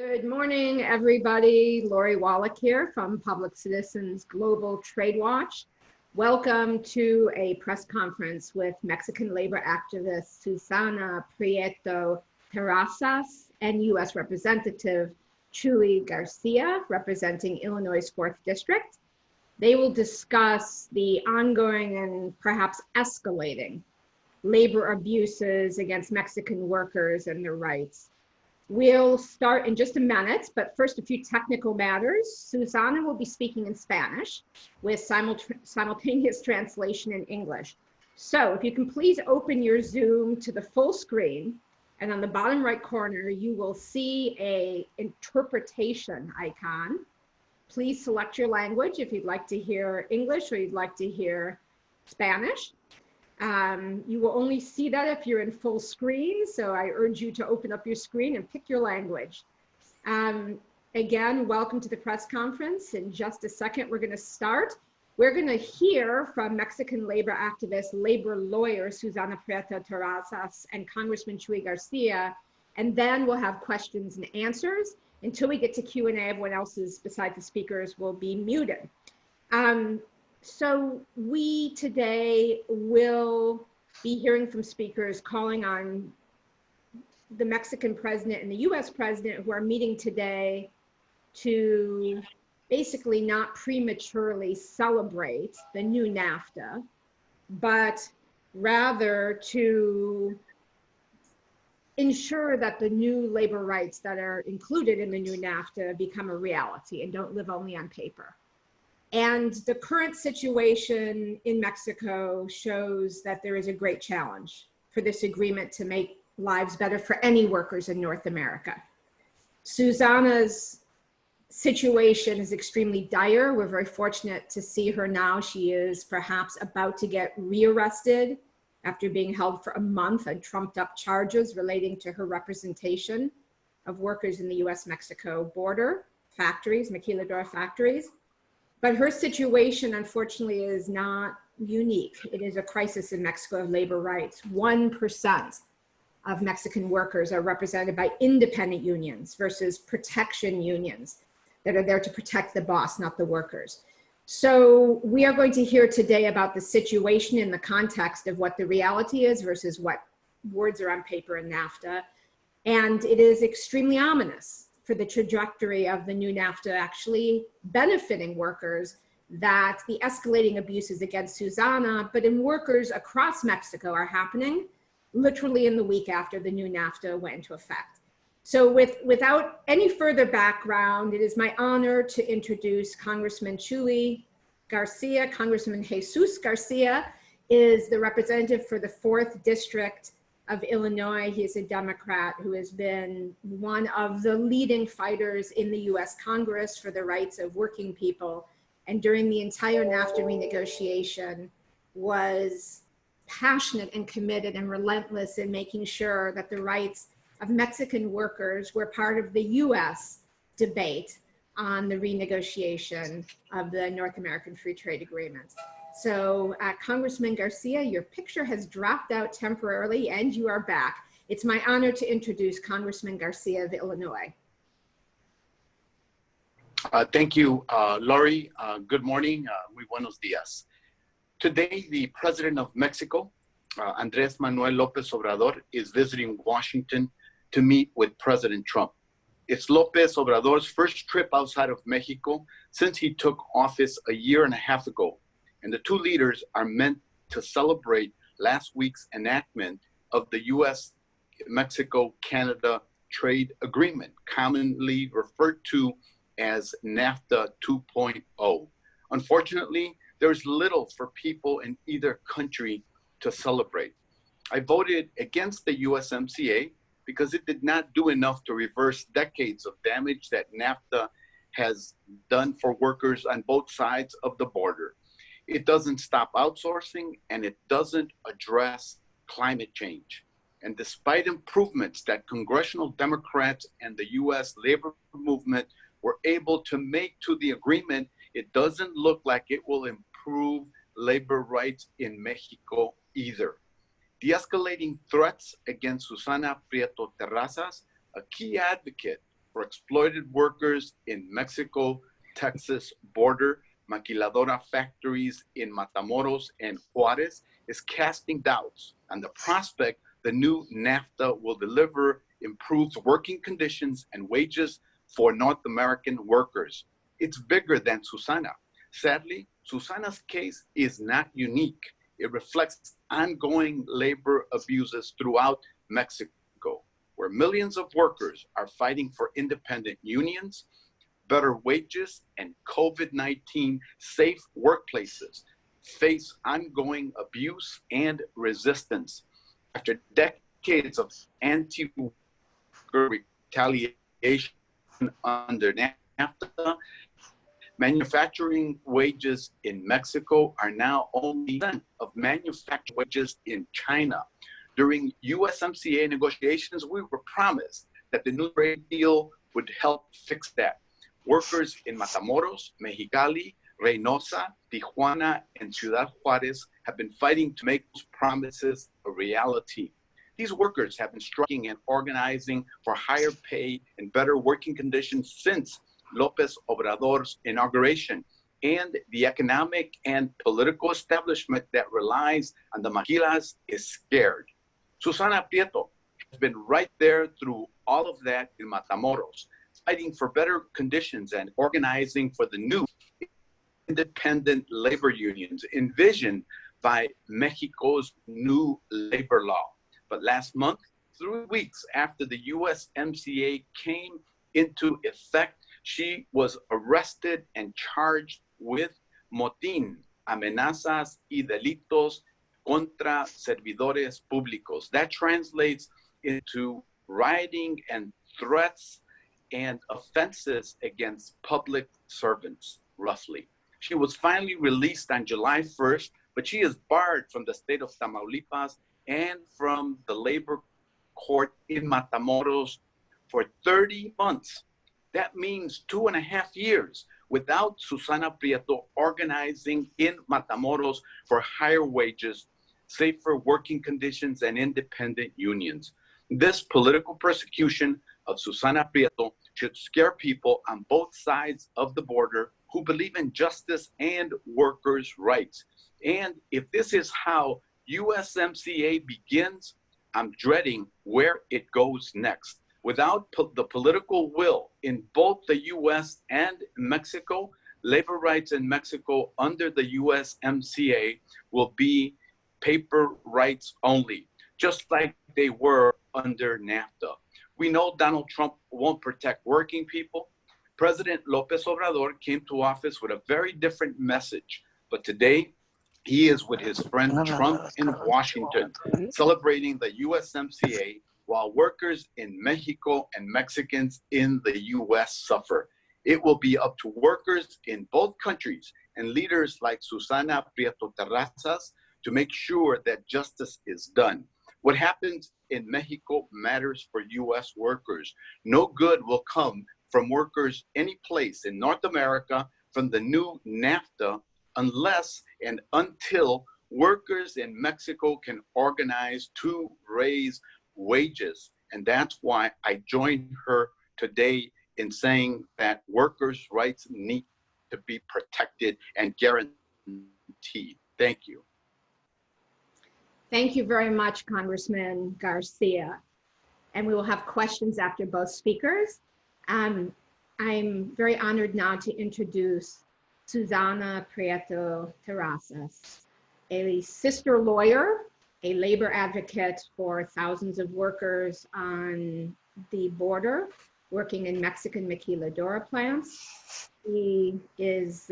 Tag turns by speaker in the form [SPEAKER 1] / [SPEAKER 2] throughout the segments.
[SPEAKER 1] Good morning, everybody. Lori Wallach here from Public Citizens Global Trade Watch. Welcome to a press conference with Mexican labor activist Susana Prieto Terrazas and U.S. Representative Chuy Garcia, representing Illinois' 4th District. They will discuss the ongoing and perhaps escalating labor abuses against Mexican workers and their rights. We'll start in just a minute, but first a few technical matters. Susana will be speaking in Spanish with simultaneous translation in English. So if you can please open your Zoom to the full screen, and on the bottom right corner, you will see an interpretation icon. Please select your language if you'd like to hear English or you'd like to hear Spanish. You will only see that if you're in full screen, so I urge you to open up your screen and pick your language. Again, welcome to the press conference. In just a second, we're going to start. We're going to hear from Mexican labor activist, labor lawyer Susana Prieto Terrazas and Congressman Chuy Garcia, and then we'll have questions and answers. Until we get to Q&A, everyone else's, besides the speakers, will be muted. So we today will be hearing from speakers calling on the Mexican president and the US president who are meeting today to basically not prematurely celebrate the new NAFTA, but rather to ensure that the new labor rights that are included in the new NAFTA become a reality and don't live only on paper. And the current situation in Mexico shows that there is a great challenge for this agreement to make lives better for any workers in North America. Susana's situation is extremely dire. We're very fortunate to see her now. She is perhaps about to get rearrested after being held for a month on trumped up charges relating to her representation of workers in the US-Mexico border factories, maquiladora factories. But her situation, unfortunately, is not unique. It is a crisis in Mexico of labor rights. 1% of Mexican workers are represented by independent unions versus protection unions that are there to protect the boss, not the workers. So we are going to hear today about the situation in the context of what the reality is versus what words are on paper in NAFTA. And it is extremely ominous for the trajectory of the new NAFTA actually benefiting workers, that the escalating abuses against Susana, but in workers across Mexico, are happening literally in the week after the new NAFTA went into effect. So without any further background, it is my honor to introduce Congressman Chuy Garcia. Congressman Jesus Garcia is the representative for the 4th District of Illinois. He is a Democrat who has been one of the leading fighters in the US Congress for the rights of working people. And during the entire NAFTA renegotiation was passionate and committed and relentless in making sure that the rights of Mexican workers were part of the US debate on the renegotiation of the North American Free Trade Agreement. So Congressman Garcia, your picture has dropped out temporarily and you are back. It's my honor to introduce Congressman Garcia of Illinois.
[SPEAKER 2] Thank you, Lori. Good morning, muy buenos días. Today, the President of Mexico, Andrés Manuel López Obrador, is visiting Washington to meet with President Trump. It's López Obrador's first trip outside of Mexico since he took office a year and a half ago. And the two leaders are meant to celebrate last week's enactment of the US-Mexico-Canada Trade Agreement, commonly referred to as NAFTA 2.0. Unfortunately, there's little for people in either country to celebrate. I voted against the USMCA because it did not do enough to reverse decades of damage that NAFTA has done for workers on both sides of the border. It doesn't stop outsourcing, and it doesn't address climate change. And despite improvements that congressional Democrats and the US labor movement were able to make to the agreement, it doesn't look like it will improve labor rights in Mexico either. De-escalating threats against Susana Prieto Terrazas, a key advocate for exploited workers in Mexico, Texas border, maquiladora factories in Matamoros and Juarez is casting doubts on the prospect the new NAFTA will deliver improved working conditions and wages for North American workers. It's bigger than Susana. Sadly, Susana's case is not unique. It reflects ongoing labor abuses throughout Mexico, where millions of workers are fighting for independent unions, better wages, and COVID-19 safe workplaces, face ongoing abuse and resistance. After decades of anti-worker retaliation under NAFTA, manufacturing wages in Mexico are now only 10% of manufacturing wages in China. During USMCA negotiations, we were promised that the new trade deal would help fix that. Workers in Matamoros, Mexicali, Reynosa, Tijuana, and Ciudad Juarez have been fighting to make those promises a reality. These workers have been striking and organizing for higher pay and better working conditions since López Obrador's inauguration, and the economic and political establishment that relies on the maquilas is scared. Susana Prieto has been right there through all of that in Matamoros, fighting for better conditions and organizing for the new independent labor unions envisioned by Mexico's new labor law. But last month, 3 weeks after the USMCA came into effect, she was arrested and charged with motín, amenazas y delitos contra servidores públicos. That translates into rioting and threats and offenses against public servants, roughly. She was finally released on July 1st, but she is barred from the state of Tamaulipas and from the labor court in Matamoros for 30 months. That means 2.5 years without Susana Prieto organizing in Matamoros for higher wages, safer working conditions, and independent unions. This political persecution of Susana Prieto should scare people on both sides of the border who believe in justice and workers' rights. And if this is how USMCA begins, I'm dreading where it goes next. Without the political will in both the US and Mexico, labor rights in Mexico under the USMCA will be paper rights only, just like they were under NAFTA. We know Donald Trump won't protect working people. President López Obrador came to office with a very different message, but today he is with his friend Trump in Washington, celebrating the USMCA while workers in Mexico and Mexicans in the US suffer. It will be up to workers in both countries and leaders like Susana Prieto Terrazas to make sure that justice is done. What happens in Mexico matters for US workers. No good will come from workers any place in North America from the new NAFTA unless and until workers in Mexico can organize to raise wages. And that's why I joined her today in saying that workers' rights need to be protected and guaranteed. Thank you.
[SPEAKER 1] Thank you very much, Congressman Garcia. And we will have questions after both speakers. I'm very honored now to introduce Susana Prieto Terrazas, a sister lawyer, a labor advocate for thousands of workers on the border, working in Mexican maquiladora plants. He is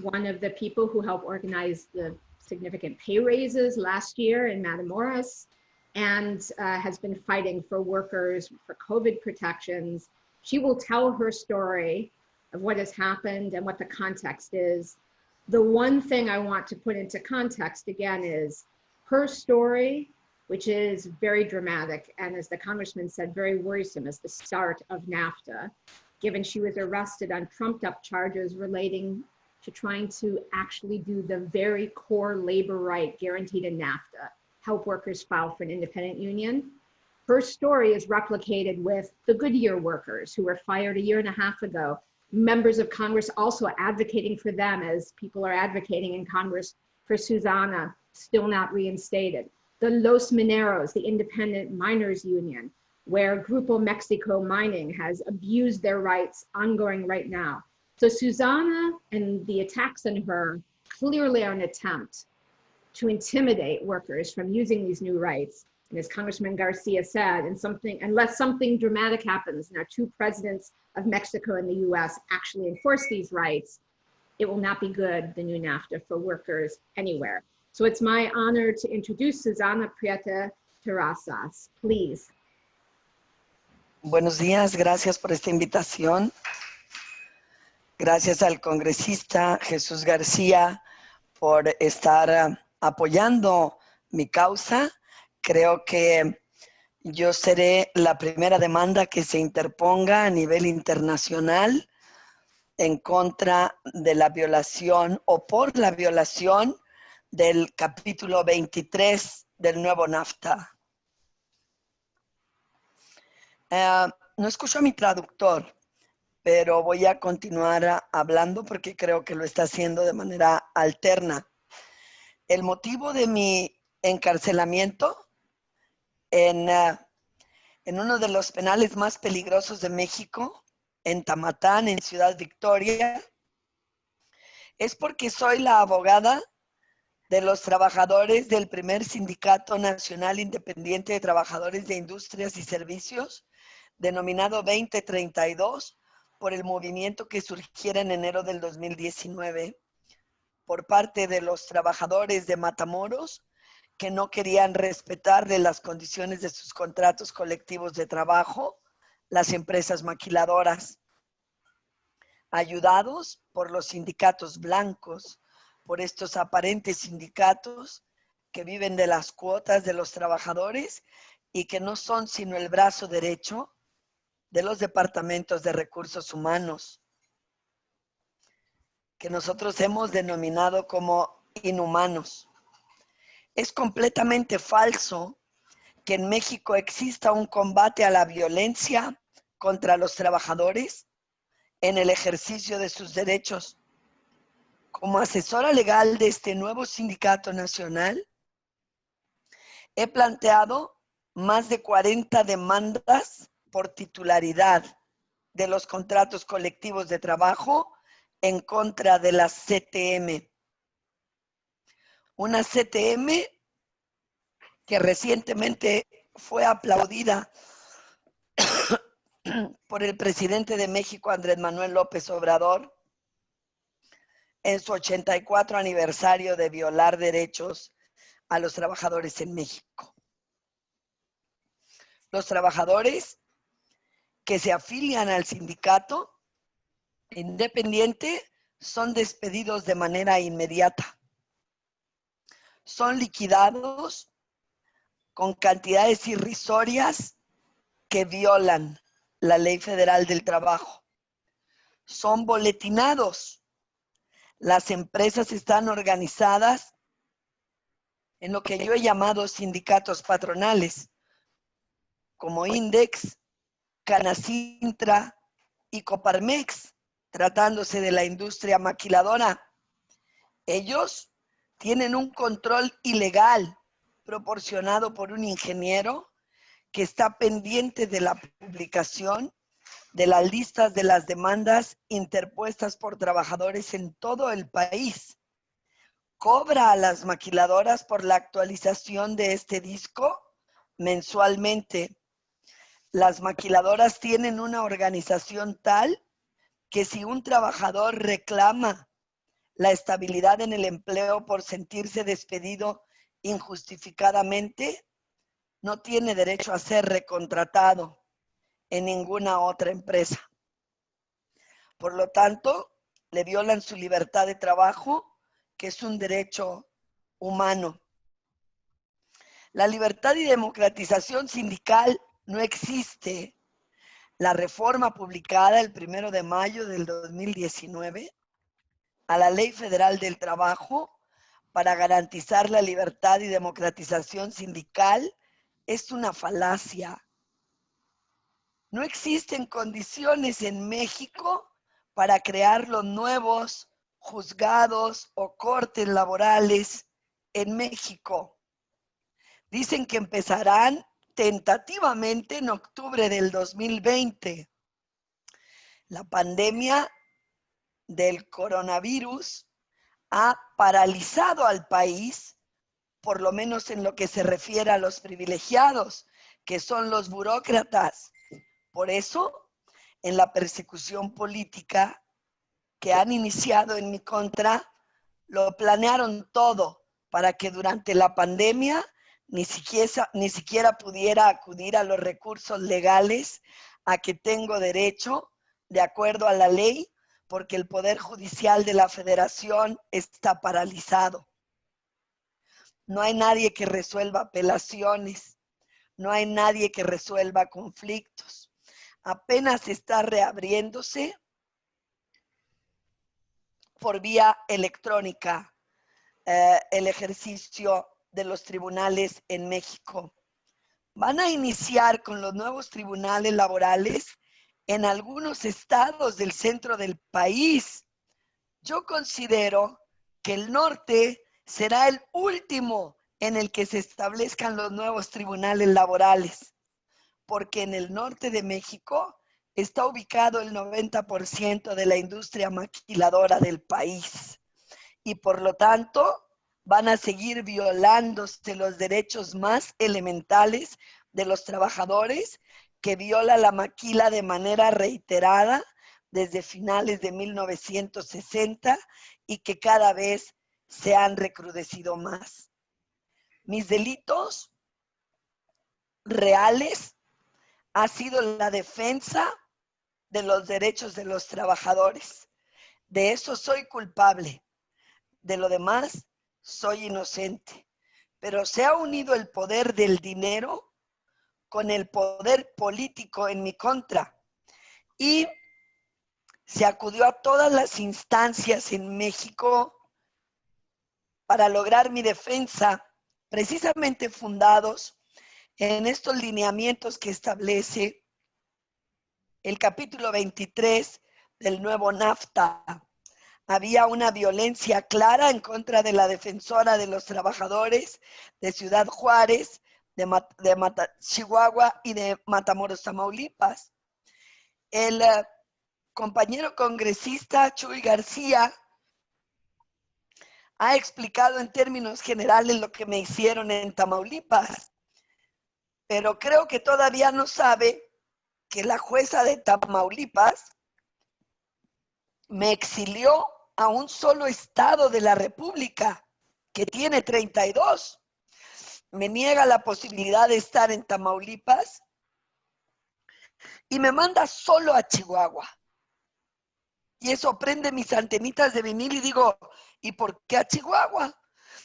[SPEAKER 1] one of the people who helped organize the significant pay raises last year in Matamoros, and has been fighting for workers for COVID protections. She will tell her story of what has happened and what the context is. The one thing I want to put into context again is her story, which is very dramatic, and as the congressman said, very worrisome as the start of NAFTA, given she was arrested on trumped up charges relating to trying to actually do the very core labor right guaranteed in NAFTA, help workers file for an independent union. her story is replicated with the Goodyear workers who were fired a year and a half ago. Members of Congress also advocating for them as people are advocating in Congress for Susana, still not reinstated. The Los Mineros, the independent miners union, where Grupo Mexico Mining has abused their rights ongoing right now. So Susana and the attacks on her clearly are an attempt to intimidate workers from using these new rights. And as Congressman Garcia said, unless something dramatic happens and our two presidents of Mexico and the US actually enforce these rights, it will not be good, the new NAFTA, for workers anywhere. So it's my honor to introduce Susana Prieta Terrazas, please.
[SPEAKER 3] Buenos días, gracias por esta invitación. Gracias al congresista Jesús García por estar apoyando mi causa. Creo que yo seré la primera demanda que se interponga a nivel internacional en contra de la violación o por la violación del capítulo 23 del nuevo NAFTA. No escucho a mi traductor, pero voy a continuar hablando porque creo que lo está haciendo de manera alterna. El motivo de mi encarcelamiento en uno de los penales más peligrosos de México, en Tamatán, en Ciudad Victoria, es porque soy la abogada de los trabajadores del primer Sindicato Nacional Independiente de Trabajadores de Industrias y Servicios, denominado 2032, por el movimiento que surgiera en enero del 2019, por parte de los trabajadores de Matamoros, que no querían respetarle las condiciones de sus contratos colectivos de trabajo, las empresas maquiladoras, ayudados por los sindicatos blancos, por estos aparentes sindicatos que viven de las cuotas de los trabajadores y que no son sino el brazo derecho de los departamentos de recursos humanos, que nosotros hemos denominado como inhumanos. Es completamente falso que en México exista un combate a la violencia contra los trabajadores en el ejercicio de sus derechos. Como asesora legal de este nuevo sindicato nacional, he planteado más de 40 demandas por titularidad de los contratos colectivos de trabajo en contra de la CTM. Una CTM que recientemente fue aplaudida por el presidente de México, Andrés Manuel López Obrador, en su 84 aniversario de violar derechos a los trabajadores en México. Los trabajadores que se afilian al sindicato independiente son despedidos de manera inmediata. Son liquidados con cantidades irrisorias que violan la Ley Federal del Trabajo. Son boletinados. Las empresas están organizadas en lo que yo he llamado sindicatos patronales, como Index, Canacintra y Coparmex, tratándose de la industria maquiladora. Ellos tienen un control ilegal proporcionado por un ingeniero que está pendiente de la publicación de las listas de las demandas interpuestas por trabajadores en todo el país. Cobra a las maquiladoras por la actualización de este disco mensualmente. Las maquiladoras tienen una organización tal que si un trabajador reclama la estabilidad en el empleo por sentirse despedido injustificadamente, no tiene derecho a ser recontratado en ninguna otra empresa. Por lo tanto, le violan su libertad de trabajo, que es un derecho humano. La libertad y democratización sindical no existe. La reforma publicada el 1 de mayo del 2019 a la Ley Federal del Trabajo para garantizar la libertad y democratización sindical es una falacia. No existen condiciones en México para crear los nuevos juzgados o cortes laborales en México. Dicen que empezarán tentativamente en octubre del 2020. La pandemia del coronavirus ha paralizado al país, por lo menos en lo que se refiere a los privilegiados, que son los burócratas. Por eso, en la persecución política que han iniciado en mi contra, lo planearon todo para que durante la pandemia ni siquiera pudiera acudir a los recursos legales a que tengo derecho de acuerdo a la ley, porque el Poder Judicial de la Federación está paralizado. No hay nadie que resuelva apelaciones, no hay nadie que resuelva conflictos. Apenas está reabriéndose por vía electrónica el ejercicio de los tribunales en México. Van a iniciar con los nuevos tribunales laborales en algunos estados del centro del país. Yo considero que el norte será el último en el que se establezcan los nuevos tribunales laborales, porque en el norte de México está ubicado el 90% de la industria maquiladora del país. Y por lo tanto, van a seguir violándose los derechos más elementales de los trabajadores, que viola la maquila de manera reiterada desde finales de 1960 y que cada vez se han recrudecido más. Mis delitos reales ha sido la defensa de los derechos de los trabajadores. De eso soy culpable. De lo demás, soy inocente. Pero se ha unido el poder del dinero con el poder político en mi contra. Y se acudió a todas las instancias en México para lograr mi defensa, precisamente fundados en estos lineamientos que establece el capítulo 23 del nuevo NAFTA. Había una violencia clara en contra de la defensora de los trabajadores de Ciudad Juárez, de Chihuahua y de Matamoros, Tamaulipas. El compañero congresista Chuy García ha explicado en términos generales lo que me hicieron en Tamaulipas, pero creo que todavía no sabe que la jueza de Tamaulipas me exilió a un solo estado de la República, que tiene 32. Me niega la posibilidad de estar en Tamaulipas y me manda solo a Chihuahua. Y eso prende mis antenitas de vinil y digo, ¿y por qué a Chihuahua?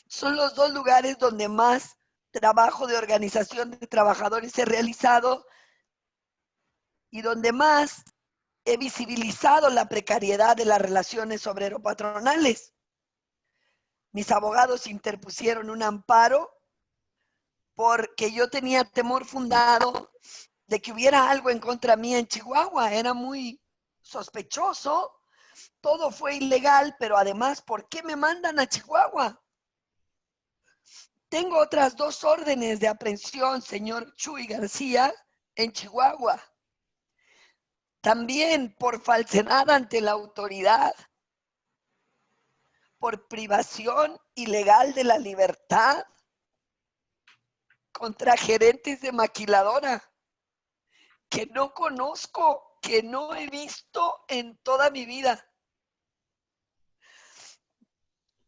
[SPEAKER 3] Son los dos lugares donde más trabajo de organización de trabajadores he realizado y donde más he visibilizado la precariedad de las relaciones obrero-patronales. Mis abogados interpusieron un amparo porque yo tenía temor fundado de que hubiera algo en contra mía en Chihuahua. Era muy sospechoso. Todo fue ilegal, pero además, ¿por qué me mandan a Chihuahua? Tengo otras 2 órdenes de aprehensión, señor Chuy García, en Chihuahua. También por falsedad ante la autoridad, por privación ilegal de la libertad, contra gerentes de maquiladora que no conozco, que no he visto en toda mi vida.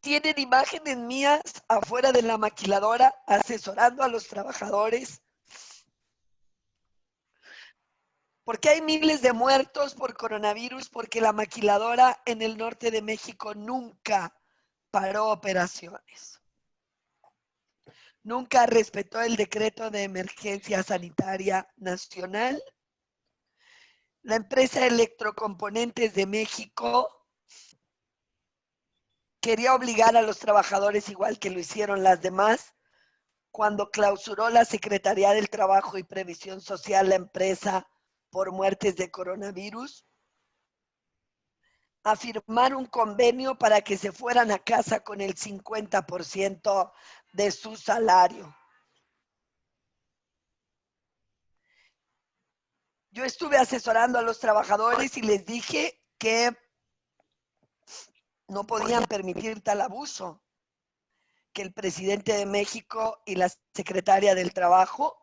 [SPEAKER 3] Tienen imágenes mías afuera de la maquiladora asesorando a los trabajadores. Porque hay miles de muertos por coronavirus, porque la maquiladora en el norte de México nunca paró operaciones. Nunca respetó el decreto de emergencia sanitaria nacional. La empresa Electrocomponentes de México quería obligar a los trabajadores, igual que lo hicieron las demás, cuando clausuró la Secretaría del Trabajo y Previsión Social la empresa por muertes de coronavirus, a firmar un convenio para que se fueran a casa con el 50% de su salario. Yo estuve asesorando a los trabajadores y les dije que no podían permitir tal abuso, que el presidente de México y la secretaria del Trabajo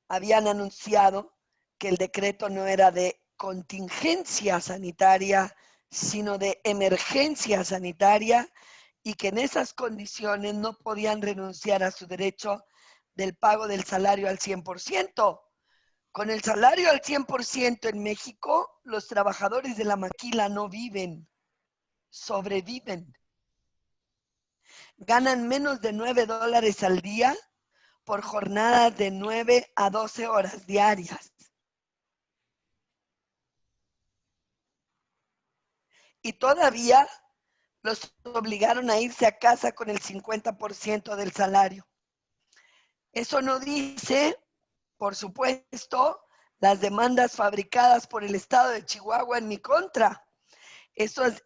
[SPEAKER 3] habían anunciado que el decreto no era de contingencia sanitaria, sino de emergencia sanitaria, y que en esas condiciones no podían renunciar a su derecho del pago del salario al 100%. Con el salario al 100% en México, los trabajadores de la maquila no viven, sobreviven. Ganan menos de $9 al día por jornadas de 9 a 12 horas diarias. Y todavía los obligaron a irse a casa con el 50% del salario. Eso no dice, por supuesto, las demandas fabricadas por el estado de Chihuahua en mi contra.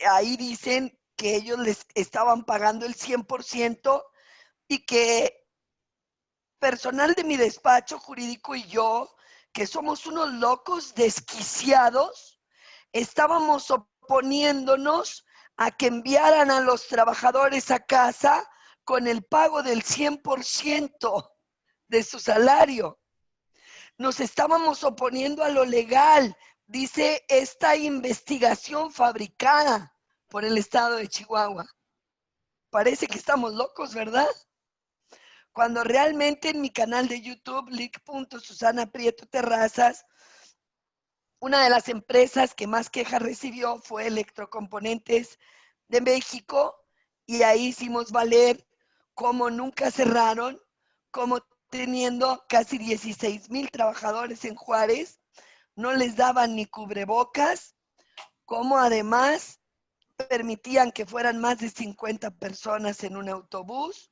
[SPEAKER 3] Ahí dicen que ellos les estaban pagando el 100% y que personal de mi despacho jurídico y yo, que somos unos locos desquiciados, estábamos oponiéndonos a que enviaran a los trabajadores a casa con el pago del 100% de su salario. Nos estábamos oponiendo a lo legal, dice esta investigación fabricada por el estado de Chihuahua. Parece que estamos locos, ¿verdad? Cuando realmente en mi canal de YouTube, lic.Susana Prieto Terrazas, una de las empresas que más quejas recibió fue Electrocomponentes de México, y ahí hicimos valer cómo nunca cerraron, cómo teniendo casi 16,000 trabajadores en Juárez, no les daban ni cubrebocas, cómo además permitían que fueran más de 50 personas en un autobús,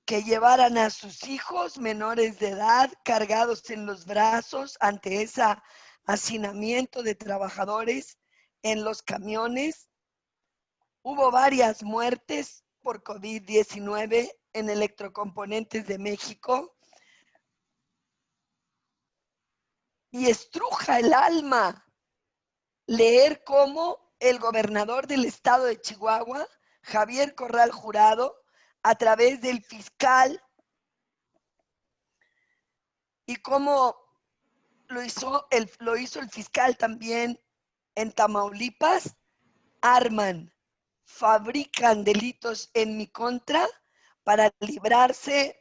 [SPEAKER 3] que llevaran a sus hijos menores de edad cargados en los brazos ante ese hacinamiento de trabajadores en los camiones. Hubo varias muertes por COVID-19 en Electrocomponentes de México. Y estruja el alma leer cómo el gobernador del estado de Chihuahua, Javier Corral Jurado, a través del fiscal, y cómo lo hizo el fiscal también en Tamaulipas, arman, fabrican delitos en mi contra para librarse.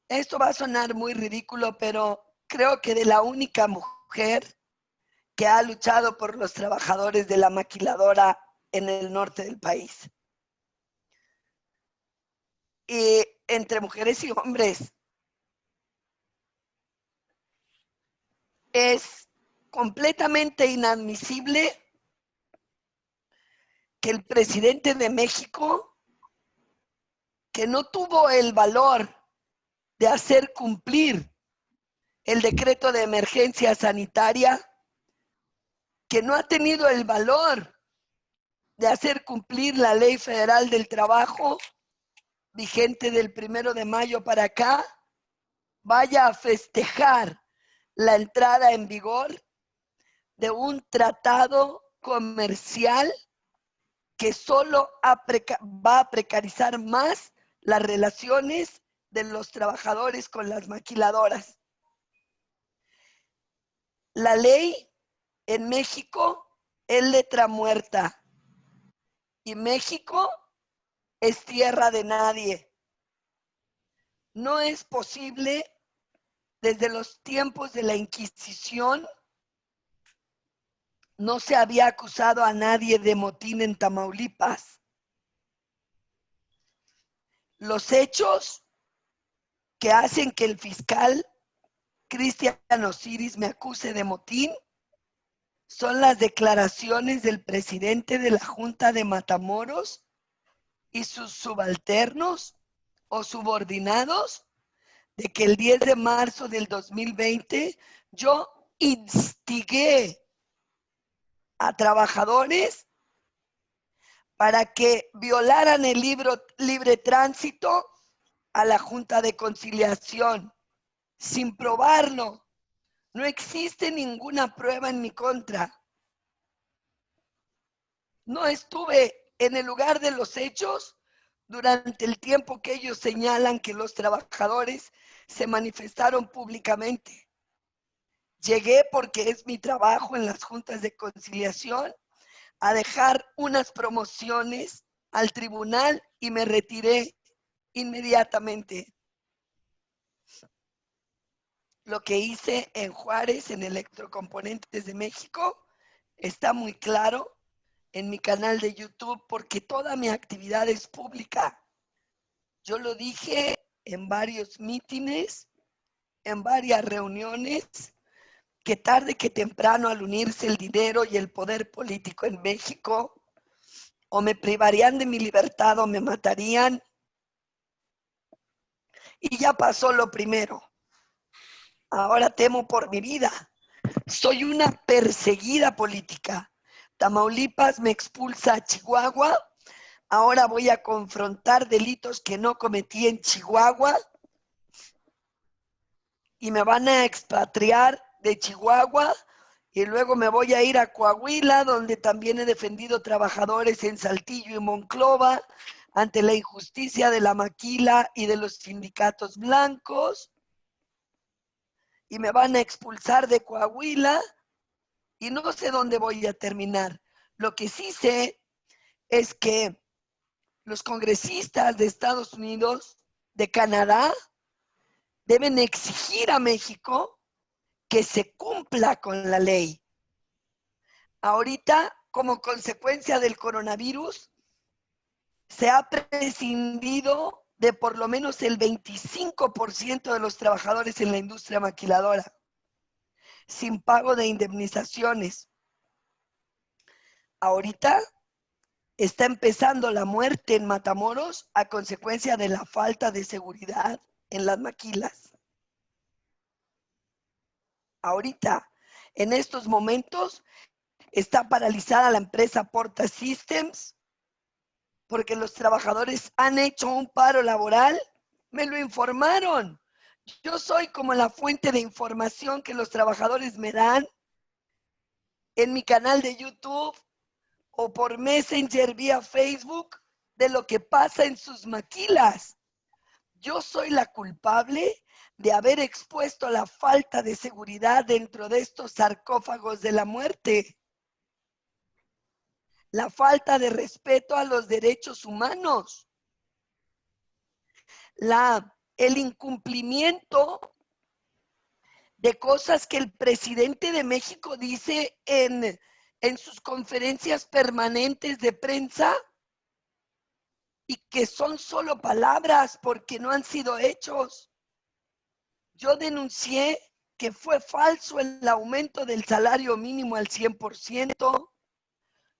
[SPEAKER 3] Esto va a sonar muy ridículo, pero creo que de la única mujer que ha luchado por los trabajadores de la maquiladora en el norte del país. Y entre mujeres y hombres, es completamente inadmisible que el presidente de México, que no tuvo el valor de hacer cumplir el decreto de emergencia sanitaria, que no ha tenido el valor de hacer cumplir la Ley Federal del Trabajo, vigente del 1 de mayo para acá, vaya a festejar la entrada en vigor de un tratado comercial que solo va a precarizar más las relaciones de los trabajadores con las maquiladoras. La ley en México es letra muerta y México es tierra de nadie. No es posible, desde los tiempos de la Inquisición, no se había acusado a nadie de motín en Tamaulipas. Los hechos que hacen que el fiscal Cristian Osiris me acuse de motín son las declaraciones del presidente de la Junta de Matamoros y sus subalternos o subordinados de que el 10 de marzo del 2020 yo instigué a trabajadores para que violaran el libre tránsito a la Junta de Conciliación sin probarlo. No existe ninguna prueba en mi contra. No estuve en el lugar de los hechos durante el tiempo que ellos señalan que los trabajadores se manifestaron públicamente. Llegué porque es mi trabajo en las juntas de conciliación a dejar unas promociones al tribunal y me retiré inmediatamente. Lo que hice en Juárez, en Electrocomponentes de México, está muy claro en mi canal de YouTube porque toda mi actividad es pública. Yo lo dije en varios mítines, en varias reuniones, que tarde que temprano al unirse el dinero y el poder político en México, o me privarían de mi libertad o me matarían. Y ya pasó lo primero. Ahora temo por mi vida. Soy una perseguida política. Tamaulipas me expulsa a Chihuahua. Ahora voy a confrontar delitos que no cometí en Chihuahua y me van a expatriar de Chihuahua y luego me voy a ir a Coahuila, donde también he defendido trabajadores en Saltillo y Monclova ante la injusticia de la maquila y de los sindicatos blancos. Y me van a expulsar de Coahuila y no sé dónde voy a terminar. Lo que sí sé es que los congresistas de Estados Unidos, de Canadá, deben exigir a México que se cumpla con la ley. Ahorita, como consecuencia del coronavirus, se ha prescindido de por lo menos el 25% de los trabajadores en la industria maquiladora, sin pago de indemnizaciones. Ahorita está empezando la muerte en Matamoros a consecuencia de la falta de seguridad en las maquilas. Ahorita, en estos momentos, está paralizada la empresa Porta Systems porque los trabajadores han hecho un paro laboral. Me lo informaron. Yo soy como la fuente de información que los trabajadores me dan en mi canal de YouTube o por Messenger vía Facebook de lo que pasa en sus maquilas. Yo soy la culpable de haber expuesto la falta de seguridad dentro de estos sarcófagos de la muerte. La falta de respeto a los derechos humanos. El incumplimiento de cosas que el presidente de México dice en sus conferencias permanentes de prensa y que son solo palabras porque no han sido hechos. Yo denuncié que fue falso el aumento del salario mínimo al 100%.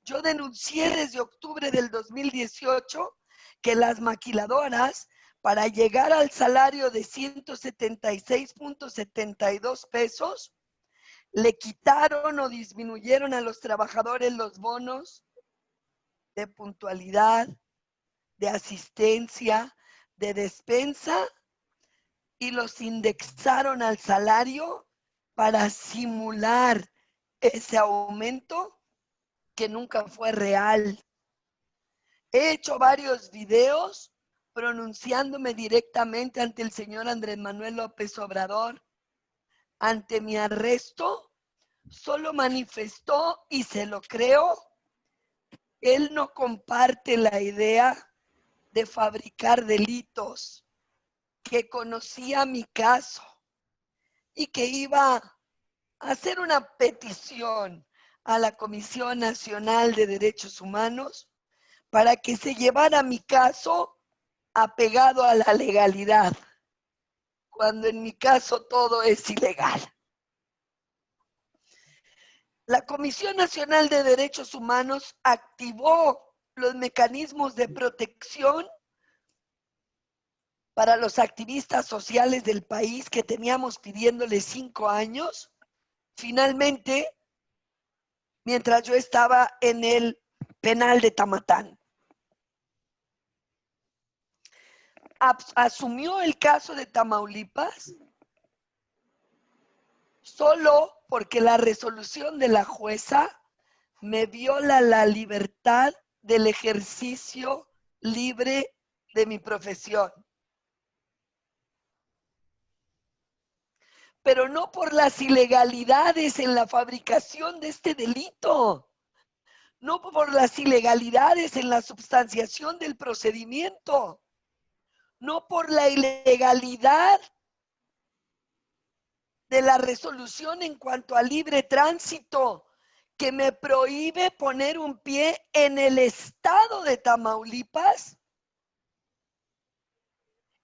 [SPEAKER 3] Yo denuncié desde octubre del 2018 que las maquiladoras, para llegar al salario de 176.72 pesos, le quitaron o disminuyeron a los trabajadores los bonos de puntualidad, de asistencia, de despensa y los indexaron al salario para simular ese aumento que nunca fue real. He hecho varios videos pronunciándome directamente ante el señor Andrés Manuel López Obrador. Ante mi arresto, solo manifestó, y se lo creo, él no comparte la idea de fabricar delitos, que conocía mi caso y que iba a hacer una petición a la Comisión Nacional de Derechos Humanos para que se llevara mi caso apegado a la legalidad, cuando en mi caso todo es ilegal. La Comisión Nacional de Derechos Humanos activó los mecanismos de protección para los activistas sociales del país que teníamos pidiéndole 5 años, finalmente, mientras yo estaba en el penal de Tamatán. Asumió el caso de Tamaulipas solo porque la resolución de la jueza me viola la libertad del ejercicio libre de mi profesión. Pero no por las ilegalidades en la fabricación de este delito, no por las ilegalidades en la substanciación del procedimiento, no por la ilegalidad de la resolución en cuanto a libre tránsito, que me prohíbe poner un pie en el estado de Tamaulipas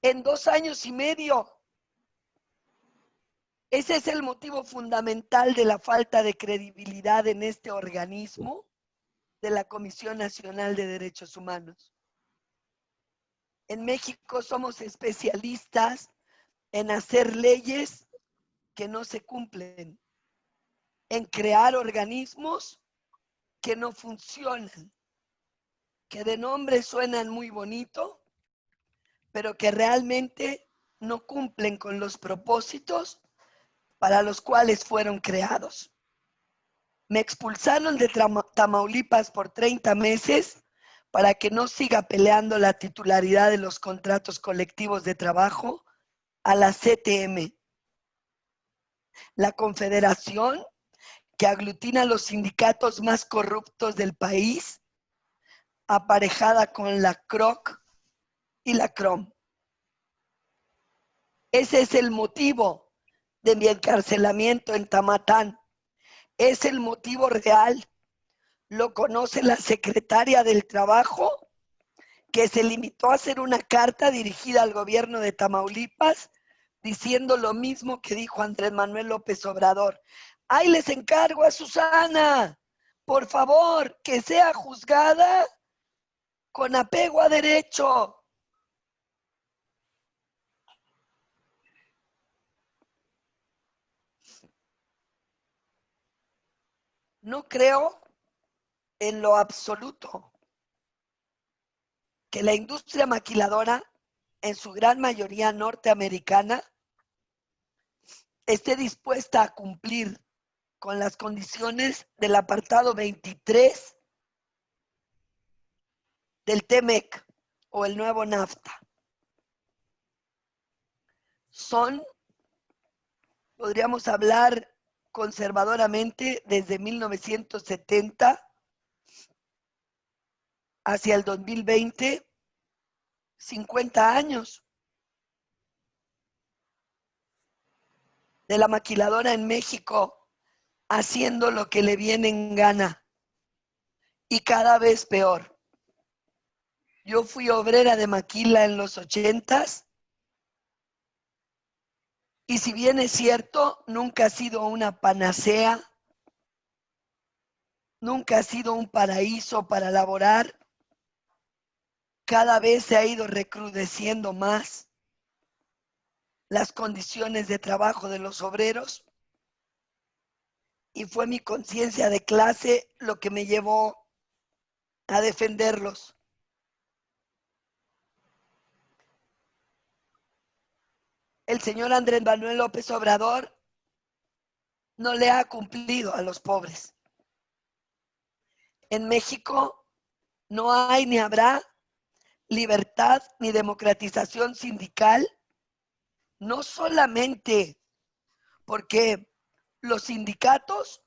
[SPEAKER 3] en 2 años y medio. Ese es el motivo fundamental de la falta de credibilidad en este organismo de la Comisión Nacional de Derechos Humanos. En México somos especialistas en hacer leyes que no se cumplen, en crear organismos que no funcionan, que de nombre suenan muy bonito, pero que realmente no cumplen con los propósitos para los cuales fueron creados. Me expulsaron de Tamaulipas por 30 meses para que no siga peleando la titularidad de los contratos colectivos de trabajo a la CTM, la confederación que aglutina los sindicatos más corruptos del país, aparejada con la CROC y la CROM. Ese es el motivo de mi encarcelamiento en Tamatán. Es el motivo real. Lo conoce la secretaria del Trabajo, que se limitó a hacer una carta dirigida al gobierno de Tamaulipas, diciendo lo mismo que dijo Andrés Manuel López Obrador. Ahí les encargo a Susana, por favor, que sea juzgada con apego a derecho. No creo en lo absoluto que la industria maquiladora, en su gran mayoría norteamericana, esté dispuesta a cumplir con las condiciones del apartado 23 del TEMEC o el nuevo NAFTA. Son, podríamos hablar conservadoramente, desde 1970 hacia el 2020, 50 años de la maquiladora en México haciendo lo que le viene en gana y cada vez peor. Yo fui obrera de maquila en los 80s y si bien es cierto, nunca ha sido una panacea, nunca ha sido un paraíso para laborar, cada vez se ha ido recrudeciendo más las condiciones de trabajo de los obreros y fue mi conciencia de clase lo que me llevó a defenderlos. El señor Andrés Manuel López Obrador no le ha cumplido a los pobres. En México no hay ni habrá libertad ni democratización sindical, no solamente porque los sindicatos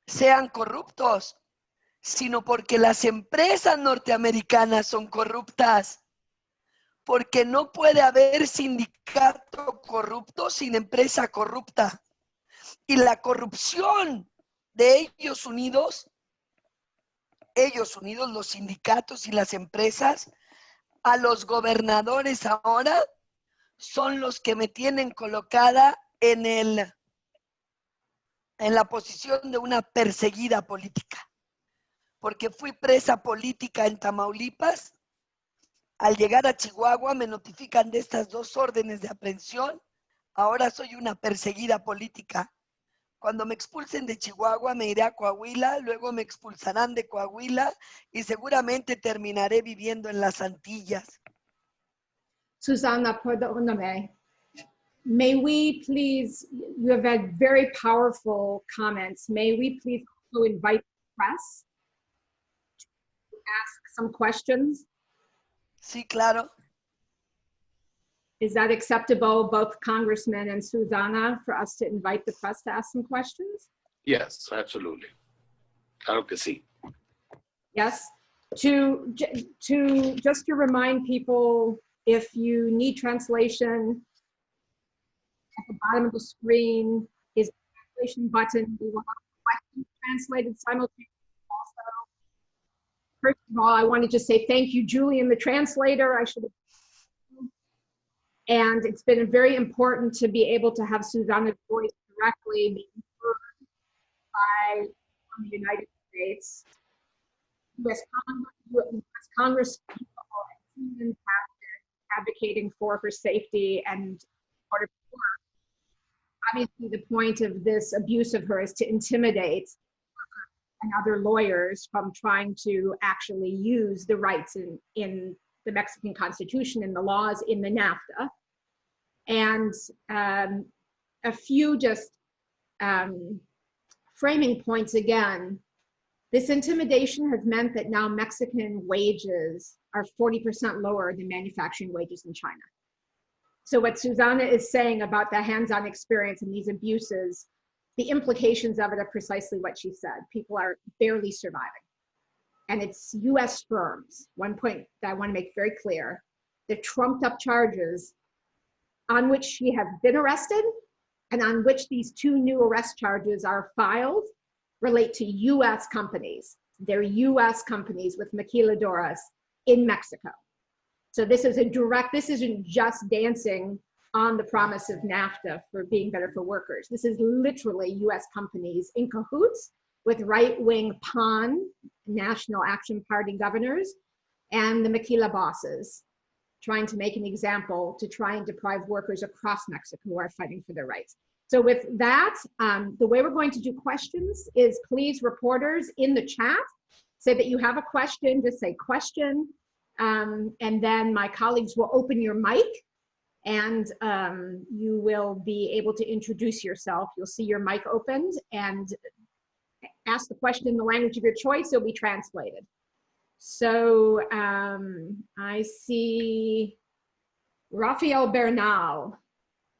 [SPEAKER 3] sean corruptos, sino porque las empresas norteamericanas son corruptas. Porque no puede haber sindicato corrupto sin empresa corrupta. Y la corrupción de ellos unidos, los sindicatos y las empresas, a los gobernadores ahora son los que me tienen colocada en la posición de una perseguida política. Porque fui presa política en Tamaulipas Al llegar a Chihuahua me notifican de estas 2 órdenes de aprehensión. Ahora soy una perseguida política. Cuando me expulsen de Chihuahua me iré a Coahuila, luego me expulsarán de Coahuila y seguramente terminaré viviendo en las Antillas.
[SPEAKER 1] Susana, perdóname. May we please, you have had very powerful comments. May we please also invite the press to ask some questions?
[SPEAKER 3] Sí, claro.
[SPEAKER 1] Is that acceptable, both Congressman and Susana, for us to invite the press to ask some questions?
[SPEAKER 2] Yes, absolutely. Claro que sí.
[SPEAKER 1] Yes. Just to remind people, if you need translation, at the bottom of the screen is the translation button. We will have questions translated simultaneously also. First of all, I want to just say thank you, Julian, the translator. I should have. And it's been very important to be able to have Susana's voice directly being heard by the United States. U.S. Congress people have been advocating for her safety and support of her. Obviously, the point of this abuse of her is to intimidate and other lawyers from trying to actually use the rights in the Mexican Constitution and the laws in the NAFTA. And a few just framing points again. This intimidation has meant that now Mexican wages are 40% lower than manufacturing wages in China. So what Susana is saying about the hands-on experience and these abuses, the implications of it are precisely what she said. People are barely surviving. And it's US firms, one point that I want to make very clear, the trumped up charges on which she has been arrested and on which these 2 new arrest charges are filed relate to US companies. They're US companies with maquiladoras in Mexico. So this is this isn't just dancing on the promise of NAFTA for being better for workers. This is literally US companies in cahoots with right-wing PAN, National Action Party governors, and the maquila bosses, trying to make an example to try and deprive workers across Mexico who are fighting for their rights. So with that, the way we're going to do questions is please, reporters in the chat, say that you have a question, just say question, and then my colleagues will open your mic and you will be able to introduce yourself. You'll see your mic opened and ask the question in the language of your choice, it'll be translated. So I see Rafael Bernal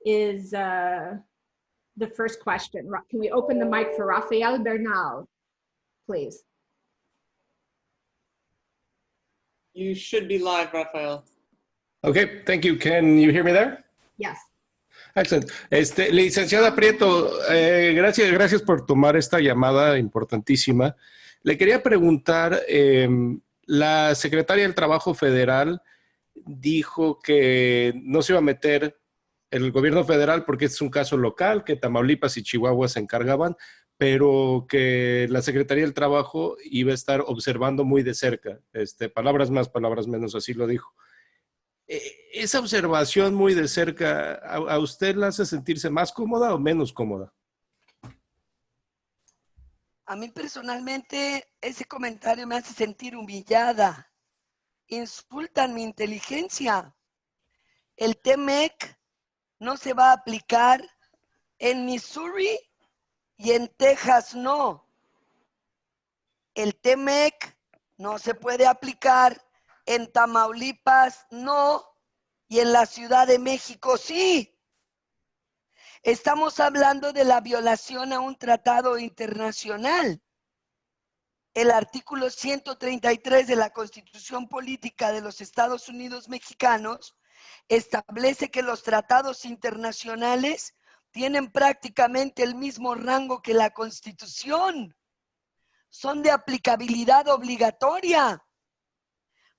[SPEAKER 1] is the first question. Can we open the mic for Rafael Bernal, please?
[SPEAKER 4] You should be live, Rafael.
[SPEAKER 5] Okay, thank you. Can you hear me there?
[SPEAKER 1] Yes.
[SPEAKER 5] Excellent. Licenciada Prieto, gracias por tomar esta llamada importantísima. Le quería preguntar, la secretaria del Trabajo Federal dijo que no se iba a meter el gobierno federal porque es un caso local, que Tamaulipas y Chihuahua se encargaban, pero que la Secretaría del Trabajo iba a estar observando muy de cerca. Palabras más, palabras menos, así lo dijo. ¿Esa observación muy de cerca a usted la hace sentirse más cómoda o menos cómoda?
[SPEAKER 3] A mí personalmente ese comentario me hace sentir humillada. Insultan mi inteligencia. El TMEC no se va a aplicar en Missouri y en Texas no. El TMEC no se puede aplicar en Tamaulipas no y en la Ciudad de México sí. Estamos hablando de la violación a un tratado internacional. El artículo 133 de la Constitución Política de los Estados Unidos Mexicanos establece que los tratados internacionales tienen prácticamente el mismo rango que la Constitución. Son de aplicabilidad obligatoria.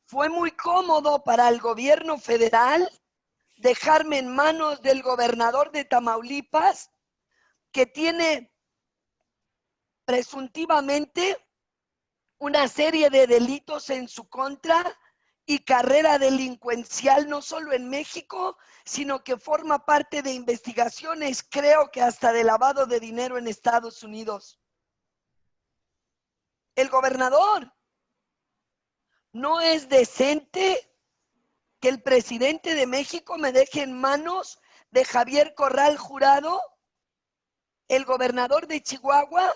[SPEAKER 3] Fue muy cómodo para el gobierno federal dejarme en manos del gobernador de Tamaulipas, que tiene presuntivamente una serie de delitos en su contra y carrera delincuencial no solo en México, sino que forma parte de investigaciones, creo que hasta de lavado de dinero en Estados Unidos. El gobernador. No es decente que el presidente de México me deje en manos de Javier Corral Jurado, el gobernador de Chihuahua,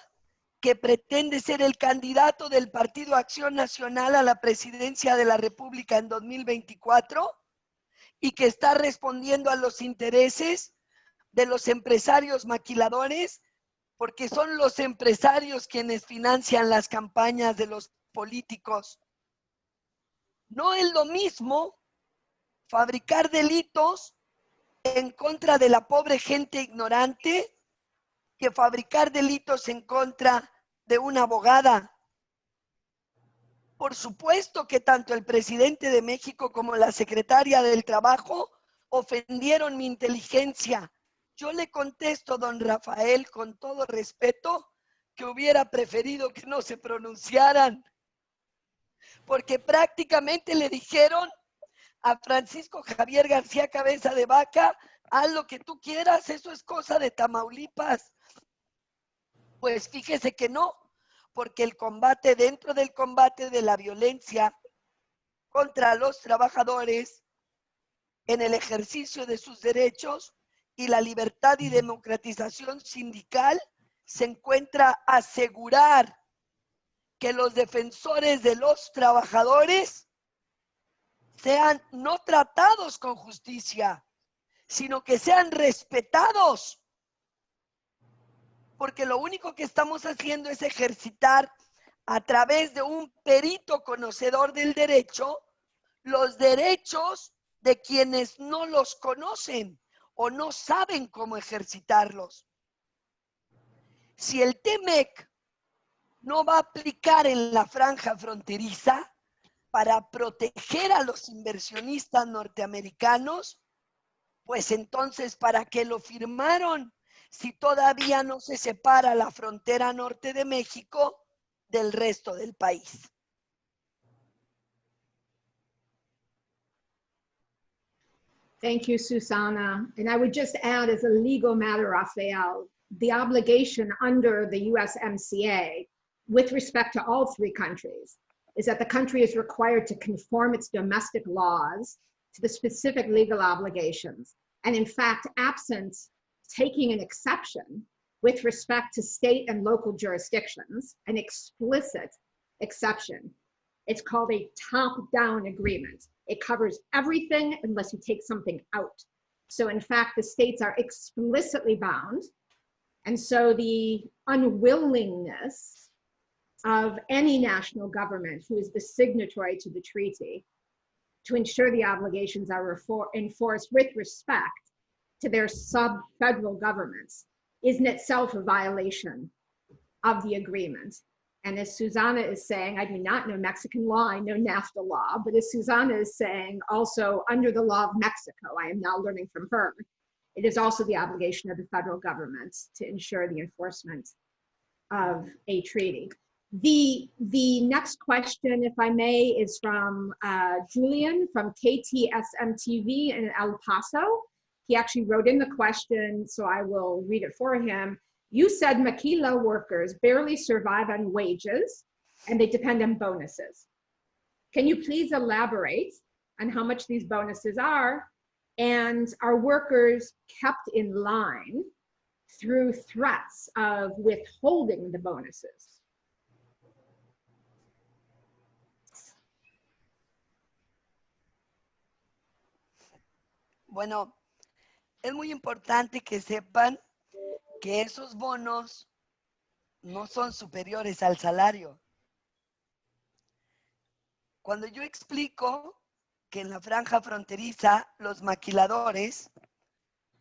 [SPEAKER 3] que pretende ser el candidato del Partido Acción Nacional a la presidencia de la República en 2024 y que está respondiendo a los intereses de los empresarios maquiladores, porque son los empresarios quienes financian las campañas de los políticos. No es lo mismo fabricar delitos en contra de la pobre gente ignorante que fabricar delitos en contra de una abogada. Por supuesto que tanto el presidente de México como la secretaria del Trabajo ofendieron mi inteligencia. Yo le contesto, don Rafael, con todo respeto, que hubiera preferido que no se pronunciaran, porque prácticamente le dijeron a Francisco Javier García Cabeza de Vaca: haz lo que tú quieras, eso es cosa de Tamaulipas. Pues fíjese que no, porque el combate, dentro del combate de la violencia contra los trabajadores en el ejercicio de sus derechos y la libertad y democratización sindical, se encuentra asegurar que los defensores de los trabajadores sean no tratados con justicia, sino que sean respetados. Porque lo único que estamos haciendo es ejercitar a través de un perito conocedor del derecho los derechos de quienes no los conocen o no saben cómo ejercitarlos. Si el TEMEC no va a aplicar en la franja fronteriza para proteger a los inversionistas norteamericanos, pues entonces, ¿para qué lo firmaron? Si todavía no se separa la frontera norte de México del resto del país.
[SPEAKER 1] Thank you, Susana. And I would just add, as a legal matter, Rafael, the obligation under the USMCA with respect to all three countries is that the country is required to conform its domestic laws to the specific legal obligations. And in fact, absent taking an exception with respect to state and local jurisdictions, an explicit exception, it's called a top-down agreement. It covers everything unless you take something out. So in fact, the states are explicitly bound. And so the unwillingness of any national government who is the signatory to the treaty to ensure the obligations are enforced with respect to their sub-federal governments is in itself a violation of the agreement. And as Susana is saying, I do not know Mexican law, I know NAFTA law, but as Susana is saying, also under the law of Mexico, I am now learning from her, it is also the obligation of the federal government to ensure the enforcement of a treaty. The next question, if I may, is from Julian from KTSM-TV in El Paso. He actually wrote in the question, so I will read it for him. You said maquila workers barely survive on wages and they depend on bonuses. Can you please elaborate on how much these bonuses are, and are workers kept in line through threats of withholding the bonuses?
[SPEAKER 3] Bueno, es muy importante que sepan que esos bonos no son superiores al salario. Cuando yo explico que en la franja fronteriza los maquiladores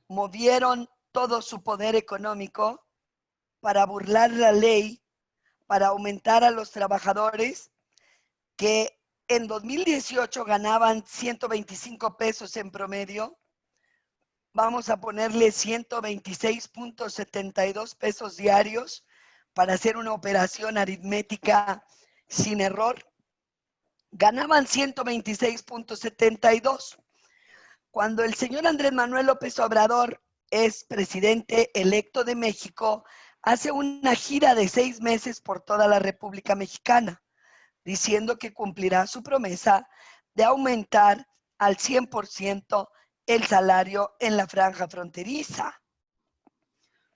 [SPEAKER 3] movieron todo su poder económico para burlar la ley, para aumentar a los trabajadores que en 2018 ganaban 125 pesos en promedio, vamos a ponerle 126.72 pesos diarios para hacer una operación aritmética sin error. ganaban 126.72. Cuando el señor Andrés Manuel López Obrador es presidente electo de México, hace una gira de 6 meses por toda la República Mexicana, diciendo que cumplirá su promesa de aumentar al 100% el salario en la franja fronteriza.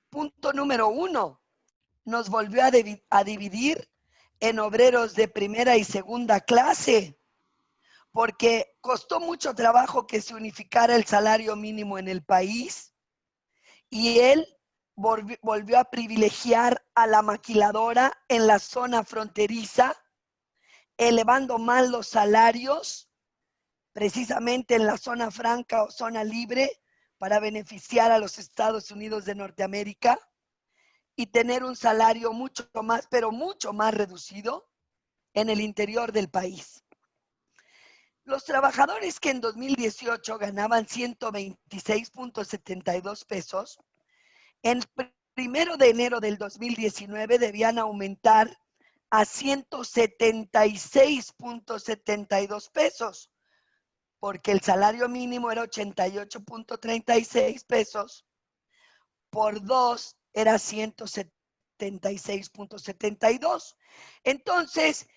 [SPEAKER 3] Punto número 1, nos volvió a dividir en obreros de primera y segunda clase, porque costó mucho trabajo que se unificara el salario mínimo en el país y él volvió a privilegiar a la maquiladora en la zona fronteriza, elevando más los salarios, precisamente en la zona franca o zona libre, para beneficiar a los Estados Unidos de Norteamérica y tener un salario mucho más, pero mucho más reducido en el interior del país. Los trabajadores que en 2018 ganaban 126.72 pesos, en 1 de enero del 2019 debían aumentar a 176.72 pesos, porque el salario mínimo era 88.36 pesos, por 2 era 176.72. Entonces,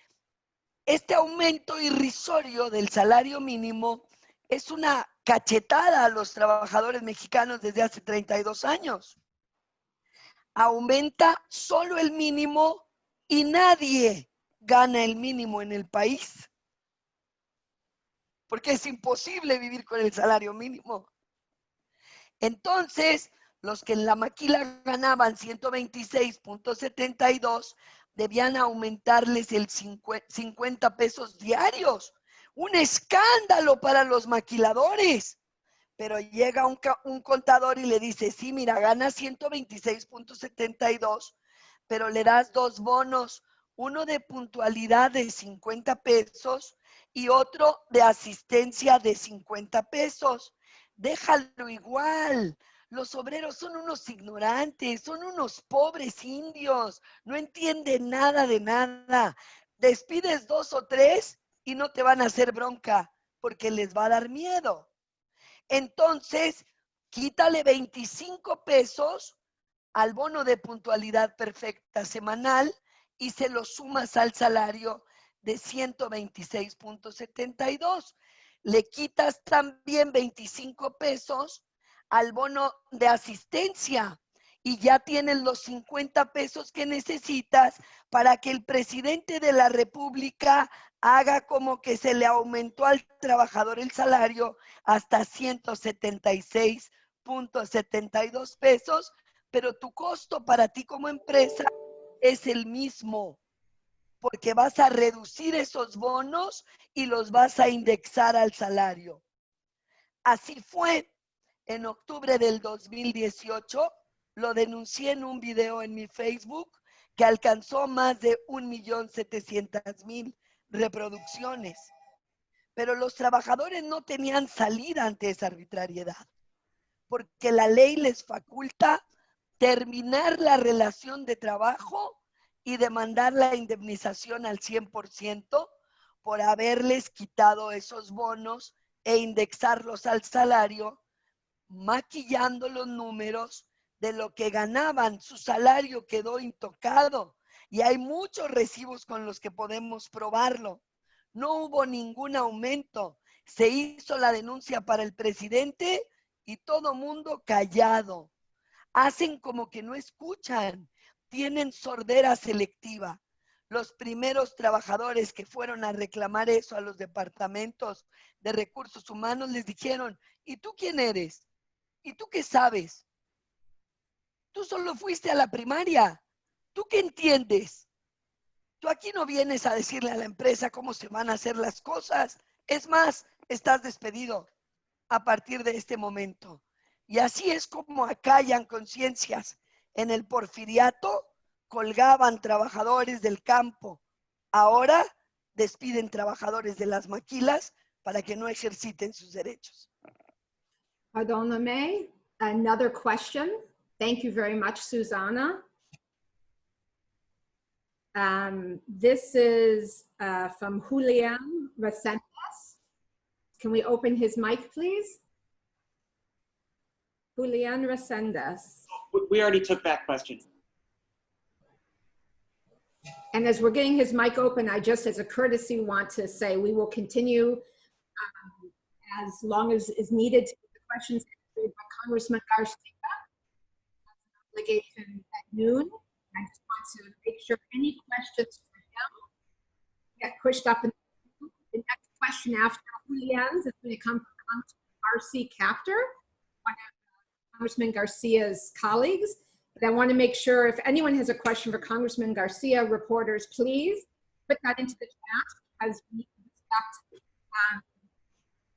[SPEAKER 3] este aumento irrisorio del salario mínimo es una cachetada a los trabajadores mexicanos desde hace 32 años. Aumenta solo el mínimo y nadie gana el mínimo en el país, porque es imposible vivir con el salario mínimo. Entonces, los que en la maquila ganaban 126.72 debían aumentarles el 50 pesos diarios. Un escándalo para los maquiladores. Pero llega un contador y le dice, sí, mira, gana 126.72, pero le das 2 bonos, uno de puntualidad de 50 pesos y otro de asistencia de 50 pesos. Déjalo igual. Los obreros son unos ignorantes, son unos pobres indios, no entienden nada de nada. Despides 2 o 3 y no te van a hacer bronca porque les va a dar miedo. Entonces, quítale 25 pesos al bono de puntualidad perfecta semanal y se lo sumas al salario de 126.72. Le quitas también 25 pesos al bono de asistencia y ya tienes los 50 pesos que necesitas para que el presidente de la República haga como que se le aumentó al trabajador el salario hasta 176.72 pesos, pero tu costo para ti como empresa es el mismo, porque vas a reducir esos bonos y los vas a indexar al salario. Así fue. En octubre del 2018, lo denuncié en un video en mi Facebook que alcanzó más de 1.700.000 reproducciones. Pero los trabajadores no tenían salida ante esa arbitrariedad, porque la ley les faculta terminar la relación de trabajo y demandar la indemnización al 100% por haberles quitado esos bonos e indexarlos al salario, maquillando los números de lo que ganaban. Su salario quedó intocado y hay muchos recibos con los que podemos probarlo. No hubo ningún aumento. Se hizo la denuncia para el presidente y todo mundo callado. Hacen como que no escuchan. Tienen sordera selectiva. Los primeros trabajadores que fueron a reclamar eso a los departamentos de recursos humanos les dijeron, ¿y tú quién eres? ¿Y tú qué sabes? Tú solo fuiste a la primaria. ¿Tú qué entiendes? Tú aquí no vienes a decirle a la empresa cómo se van a hacer las cosas. Es más, estás despedido a partir de este momento. Y así es como acallan conciencias. En el porfiriato colgaban trabajadores del campo. Ahora despiden trabajadores de las maquilas para que no ejerciten sus derechos.
[SPEAKER 1] Pardon me, another question. Thank you very much, Susanna. This is from Julian Resendes. Can we open his mic, please? Julian Resendes.
[SPEAKER 4] We already took that question.
[SPEAKER 1] And as we're getting his mic open, I just, as a courtesy, want to say we will continue as long as is needed to get the questions answered by Congressman Garcia. Obligation at noon. I just want to make sure any questions for him get pushed up. The next question after Julian's is going to come from Marcy Kaptur, one of Congressman Garcia's colleagues. But I want to make sure if anyone has a question for Congressman Garcia, reporters, please put that into the chat as we respect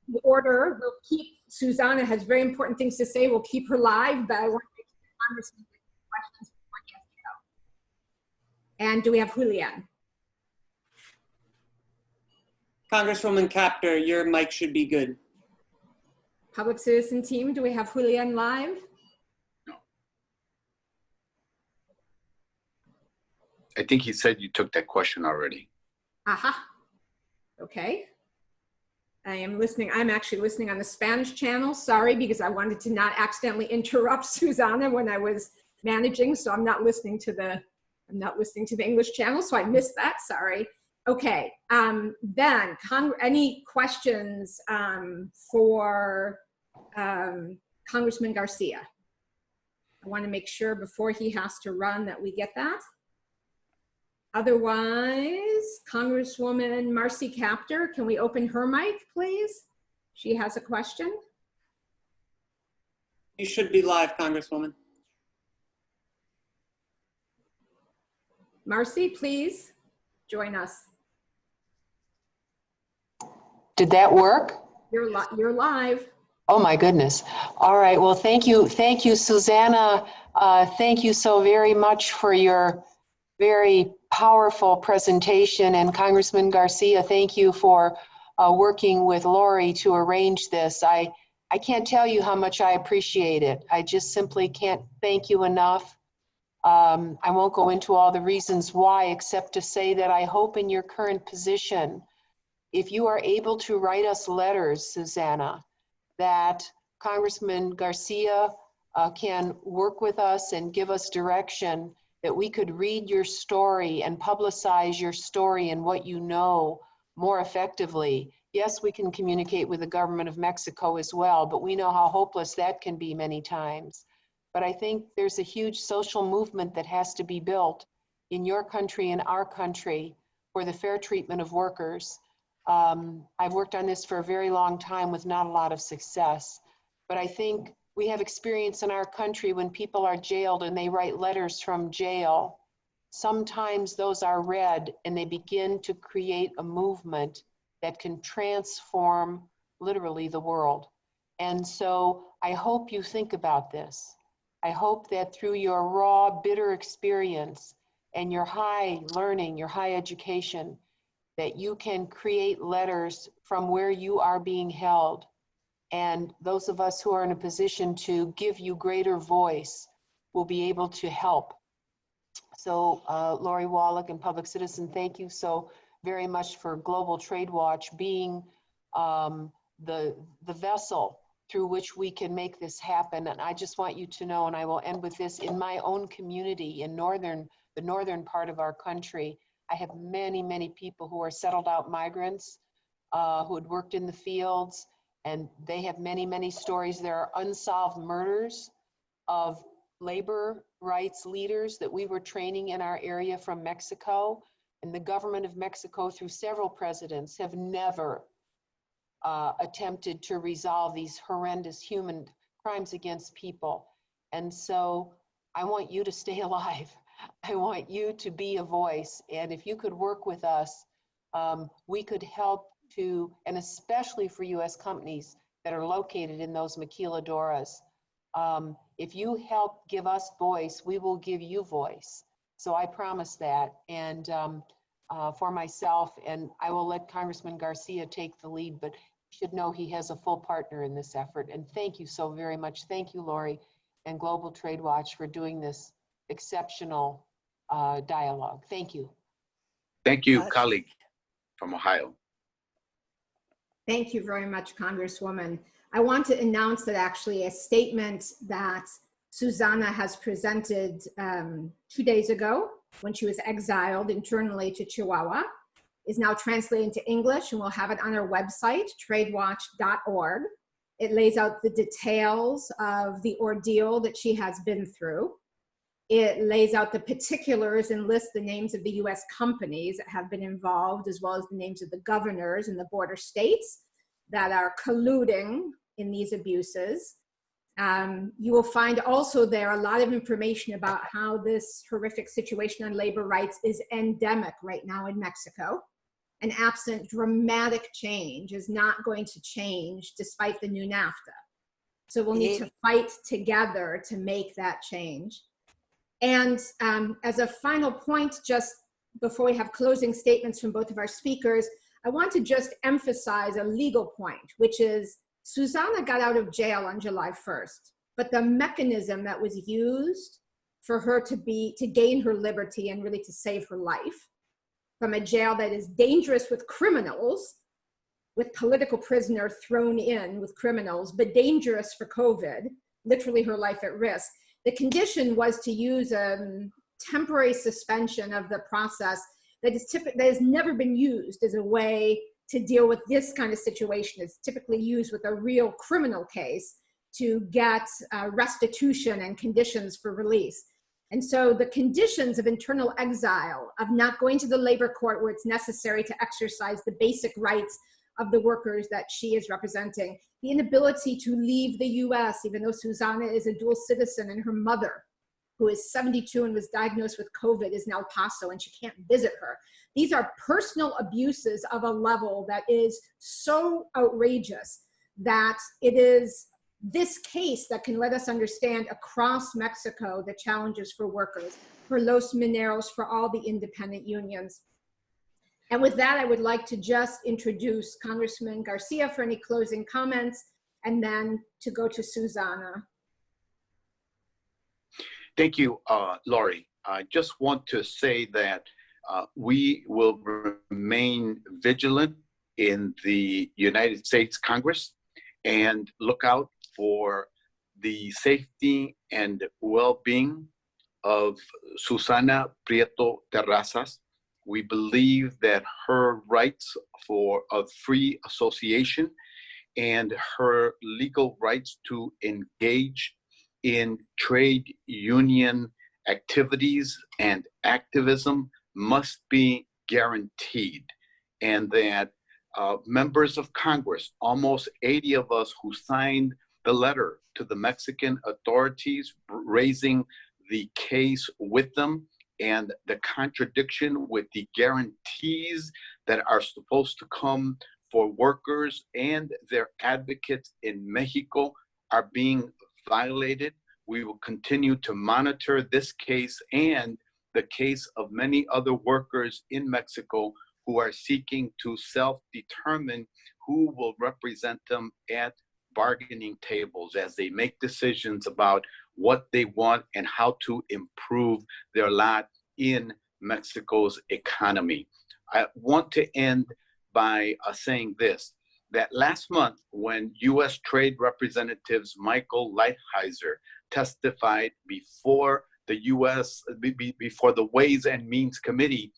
[SPEAKER 1] the order. We'll keep, Susanna has very important things to say. We'll keep her live, but I want to make sure Congressman gets questions before he has to go. And do we have Julian?
[SPEAKER 4] Congresswoman Kaptur, your mic should be good.
[SPEAKER 1] Public citizen team, do we have Julian live?
[SPEAKER 2] I think he said you took that question already.
[SPEAKER 1] Aha. Okay. I am listening. I'm actually listening on the Spanish channel. Sorry, because I wanted to not accidentally interrupt Susanna when I was managing. So I'm not listening to the English channel. So I missed that. Sorry. Okay. Then any questions for Congressman Garcia? I want to make sure before he has to run that we get that. Otherwise, Congresswoman Marcy Kaptur, can we open her mic, please? She has a question.
[SPEAKER 4] You should be live, Congresswoman.
[SPEAKER 1] Marcy, please join us.
[SPEAKER 6] Did that work?
[SPEAKER 1] You're live.
[SPEAKER 6] Oh my goodness. All right. Well, thank you, Susanna. Thank you so very much for your very powerful presentation. And Congressman Garcia, thank you for working with Lori to arrange this. I can't tell you how much I appreciate it. I just simply can't thank you enough. I won't go into all the reasons why, except to say that I hope in your current position, if you are able to write us letters, Susanna, that Congressman Garcia can work with us and give us direction, that we could read your story and publicize your story and what you know more effectively. Yes, we can communicate with the government of Mexico as well, but we know how hopeless that can be many times. But I think there's a huge social movement that has to be built in your country and our country for the fair treatment of workers. I've worked on this for a very long time with not a lot of success, but I think we have experience in our country when people are jailed and they write letters from jail. Sometimes those are read and they begin to create a movement that can transform literally the world. And so I hope you think about this. I hope that through your raw, bitter experience and your high learning, your high education, that you can create letters from where you are being held. And those of us who are in a position to give you greater voice will be able to help. So Lori Wallach and Public Citizen, thank you so very much for Global Trade Watch being the vessel through which we can make this happen. And I just want you to know, and I will end with this, in my own community in the northern part of our country, I have many, many people who are settled out migrants who had worked in the fields, and they have many, many stories. There are unsolved murders of labor rights leaders that we were training in our area from Mexico, and the government of Mexico through several presidents have never attempted to resolve these horrendous human crimes against people. And so I want you to stay alive. I want you to be a voice. And if you could work with us, we could help to, and especially for US companies that are located in those maquiladoras. If you help give us voice, we will give you voice. So I promise that. And for myself, and I will let Congressman Garcia take the lead, but you should know he has a full partner in this effort. And thank you so very much. Thank you, Lori and Global Trade Watch, for doing this exceptional dialogue. Thank you.
[SPEAKER 2] Thank you,
[SPEAKER 3] Gracias.
[SPEAKER 2] colleague from Ohio.
[SPEAKER 1] Thank you very much, Congresswoman. I want to announce that actually a statement that Susanna has presented 2 days ago when she was exiled internally to Chihuahua is now translated into English, and we'll have it on our website, tradewatch.org. It lays out the details of the ordeal that she has been through. It lays out the particulars and lists the names of the US companies that have been involved, as well as the names of the governors in the border states that are colluding in these abuses. You will find also there a lot of information about how this horrific situation on labor rights is endemic right now in Mexico. And absent dramatic change is not going to change despite the new NAFTA. So we'll need to fight together to make that change. And as a final point, just before we have closing statements from both of our speakers, I want to just emphasize a legal point, which is Susanna got out of jail on July 1st, but the mechanism that was used for her to gain her liberty and really to save her life from a jail that is dangerous with criminals, with political prisoner thrown in with criminals, but dangerous for COVID, literally her life at risk. The condition was to use a temporary suspension of the process that has never been used as a way to deal with this kind of situation. It's typically used with a real criminal case to get restitution and conditions for release. And so the conditions of internal exile, of not going to the labor court where it's necessary to exercise the basic rights of the workers that she is representing, the inability to leave the US, even though Susanna is a dual citizen and her mother, who is 72 and was diagnosed with COVID, is in El Paso and she can't visit her. These are personal abuses of a level that is so outrageous that it is this case that can let us understand across Mexico the challenges for workers, for Los Mineros, for all the independent unions. And with that, I would like to just introduce Congressman Garcia for any closing comments, and then to go to Susanna.
[SPEAKER 2] Thank you, Lori. I just want to say that we will remain vigilant in the United States Congress and look out for the safety and well-being of Susana Prieto Terrazas. We believe that her rights of free association and her legal rights to engage in trade union activities and activism must be guaranteed, and that members of Congress, almost 80 of us who signed the letter to the Mexican authorities raising the case with them, and the contradiction with the guarantees that are supposed to come for workers and their advocates in Mexico are being violated. We will continue to monitor this case and the case of many other workers in Mexico who are seeking to self-determine who will represent them at bargaining tables as they make decisions about what they want and how to improve their lot in Mexico's economy. I want to end by saying this, that last month when U.S. Trade Representatives Michael Lighthizer testified before the before the Ways and Means Committee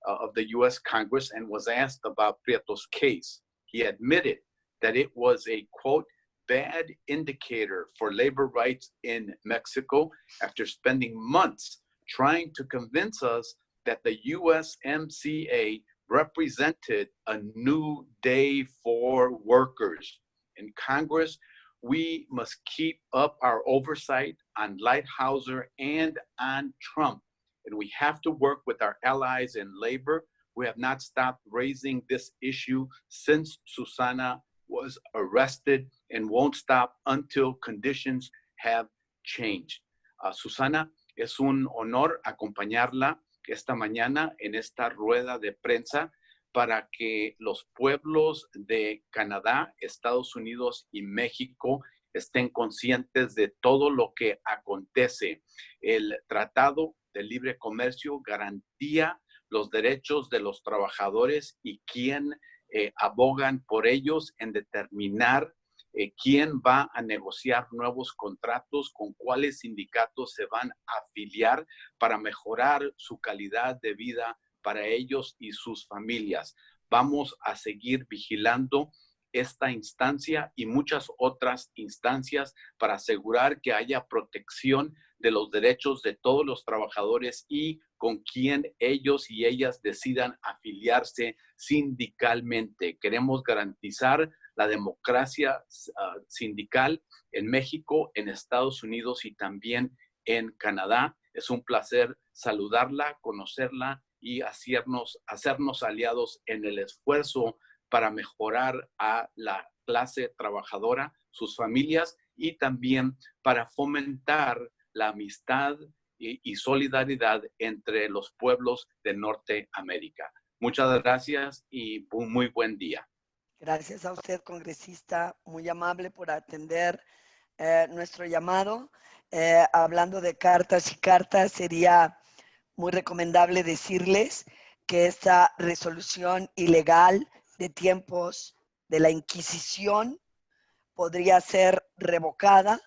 [SPEAKER 2] of the U.S. Congress and was asked about Prieto's case, he admitted that it was a, quote, bad indicator for labor rights in Mexico after spending months trying to convince us that the USMCA represented a new day for workers. In Congress, we must keep up our oversight on Lighthizer and on Trump. And we have to work with our allies in labor. We have not stopped raising this issue since Susana was arrested and won't stop until conditions have changed. Susana, es un honor acompañarla esta mañana en esta rueda de prensa para que los pueblos de Canadá, Estados Unidos y México estén conscientes de todo lo que acontece. El Tratado de Libre Comercio garantía los derechos de los trabajadores y quién abogan por ellos en determinar quién va a negociar nuevos contratos, con cuáles sindicatos se van a afiliar para mejorar su calidad de vida para ellos y sus familias. Vamos a seguir vigilando esta instancia y muchas otras instancias para asegurar que haya protección de los derechos de todos los trabajadores y con quien ellos y ellas decidan afiliarse sindicalmente. Queremos garantizar la democracia sindical en México, en Estados Unidos y también en Canadá. Es un placer saludarla, conocerla y hacernos aliados en el esfuerzo para mejorar a la clase trabajadora, sus familias y también para fomentar la amistad y solidaridad entre los pueblos de Norteamérica. Muchas gracias y un muy buen día.
[SPEAKER 3] Gracias a usted, congresista, muy amable por atender nuestro llamado. Hablando de cartas y cartas, sería muy recomendable decirles que esta resolución ilegal de tiempos de la Inquisición podría ser revocada.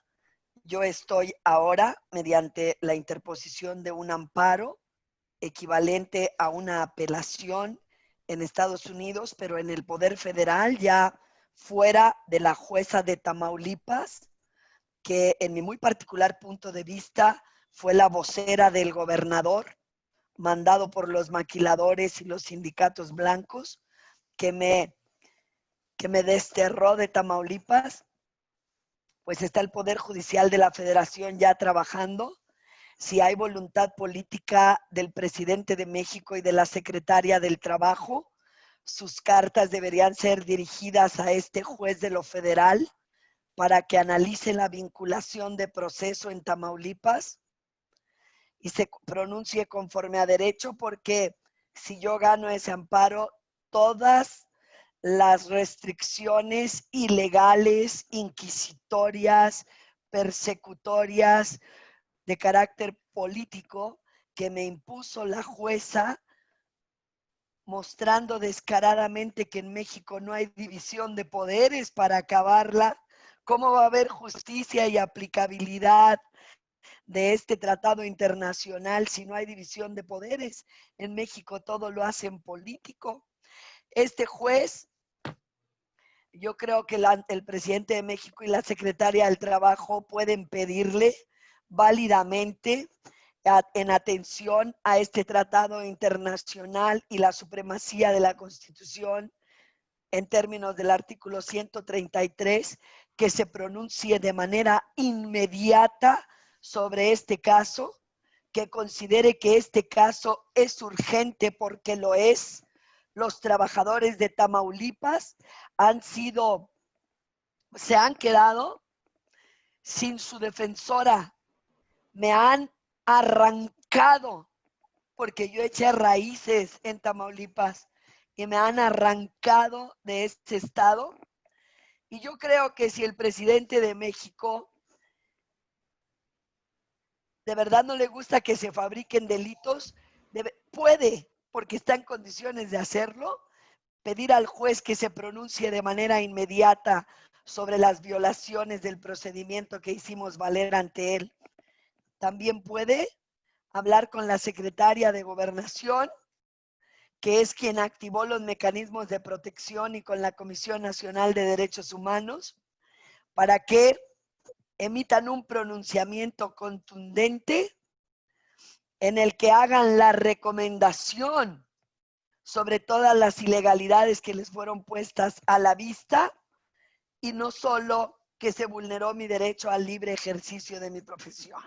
[SPEAKER 3] Yo estoy ahora, mediante la interposición de un amparo equivalente a una apelación en Estados Unidos, pero en el Poder Federal, ya fuera de la jueza de Tamaulipas, que en mi muy particular punto de vista fue la vocera del gobernador, mandado por los maquiladores y los sindicatos blancos, que me desterró de Tamaulipas. Pues está el Poder Judicial de la Federación ya trabajando. Si hay voluntad política del presidente de México y de la secretaria del Trabajo, sus cartas deberían ser dirigidas a este juez de lo federal para que analice la vinculación de proceso en Tamaulipas y se pronuncie conforme a derecho, porque si yo gano ese amparo, todas las restricciones ilegales, inquisitorias, persecutorias, de carácter político que me impuso la jueza, mostrando descaradamente que en México no hay división de poderes para acabarla. ¿Cómo va a haber justicia y aplicabilidad de este tratado internacional si no hay división de poderes? En México todo lo hacen político. Este juez, yo creo que el presidente de México y la secretaria del Trabajo pueden pedirle válidamente, en atención a este tratado internacional y la supremacía de la Constitución, en términos del artículo 133, que se pronuncie de manera inmediata sobre este caso, que considere que este caso es urgente porque lo es. Los trabajadores de Tamaulipas se han quedado sin su defensora. Me han arrancado, porque yo eché raíces en Tamaulipas, y me han arrancado de este estado. Y yo creo que si el presidente de México de verdad no le gusta que se fabriquen delitos, puede, porque está en condiciones de hacerlo, pedir al juez que se pronuncie de manera inmediata sobre las violaciones del procedimiento que hicimos valer ante él. También puede hablar con la secretaria de Gobernación, que es quien activó los mecanismos de protección, y con la Comisión Nacional de Derechos Humanos, para que emitan un pronunciamiento contundente en el que hagan la recomendación sobre todas las ilegalidades que les fueron puestas a la vista, y no solo que se vulneró mi derecho al libre ejercicio de mi profesión.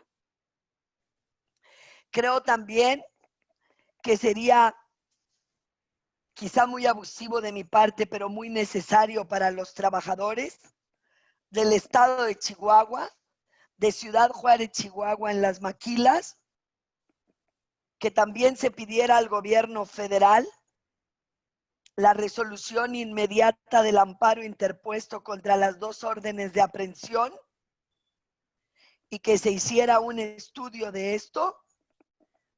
[SPEAKER 3] Creo también que sería quizá muy abusivo de mi parte, pero muy necesario para los trabajadores del estado de Chihuahua, de Ciudad Juárez, Chihuahua, en Las Maquilas, que también se pidiera al gobierno federal la resolución inmediata del amparo interpuesto contra las dos órdenes de aprehensión, y que se hiciera un estudio de esto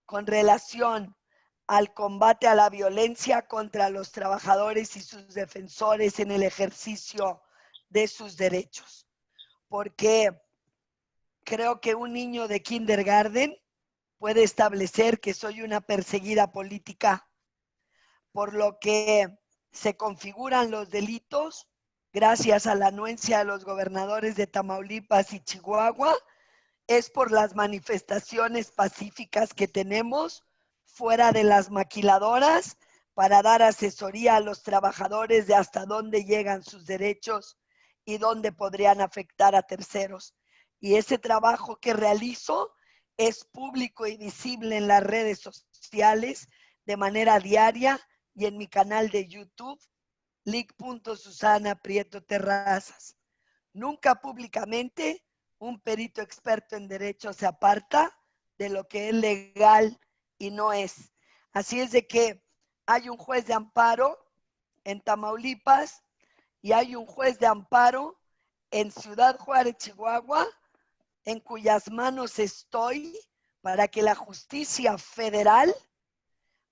[SPEAKER 3] con relación al combate a la violencia contra los trabajadores y sus defensores en el ejercicio de sus derechos. Porque creo que un niño de kindergarten puede establecer que soy una perseguida política, por lo que se configuran los delitos gracias a la anuencia de los gobernadores de Tamaulipas y Chihuahua, es por las manifestaciones pacíficas que tenemos fuera de las maquiladoras para dar asesoría a los trabajadores de hasta dónde llegan sus derechos y dónde podrían afectar a terceros. Y ese trabajo que realizo es público y visible en las redes sociales de manera diaria y en mi canal de YouTube, lic.Susana Prieto Terrazas. Nunca públicamente un perito experto en derecho se aparta de lo que es legal y no es. Así es de que hay un juez de amparo en Tamaulipas y hay un juez de amparo en Ciudad Juárez, Chihuahua, en cuyas manos estoy para que la justicia federal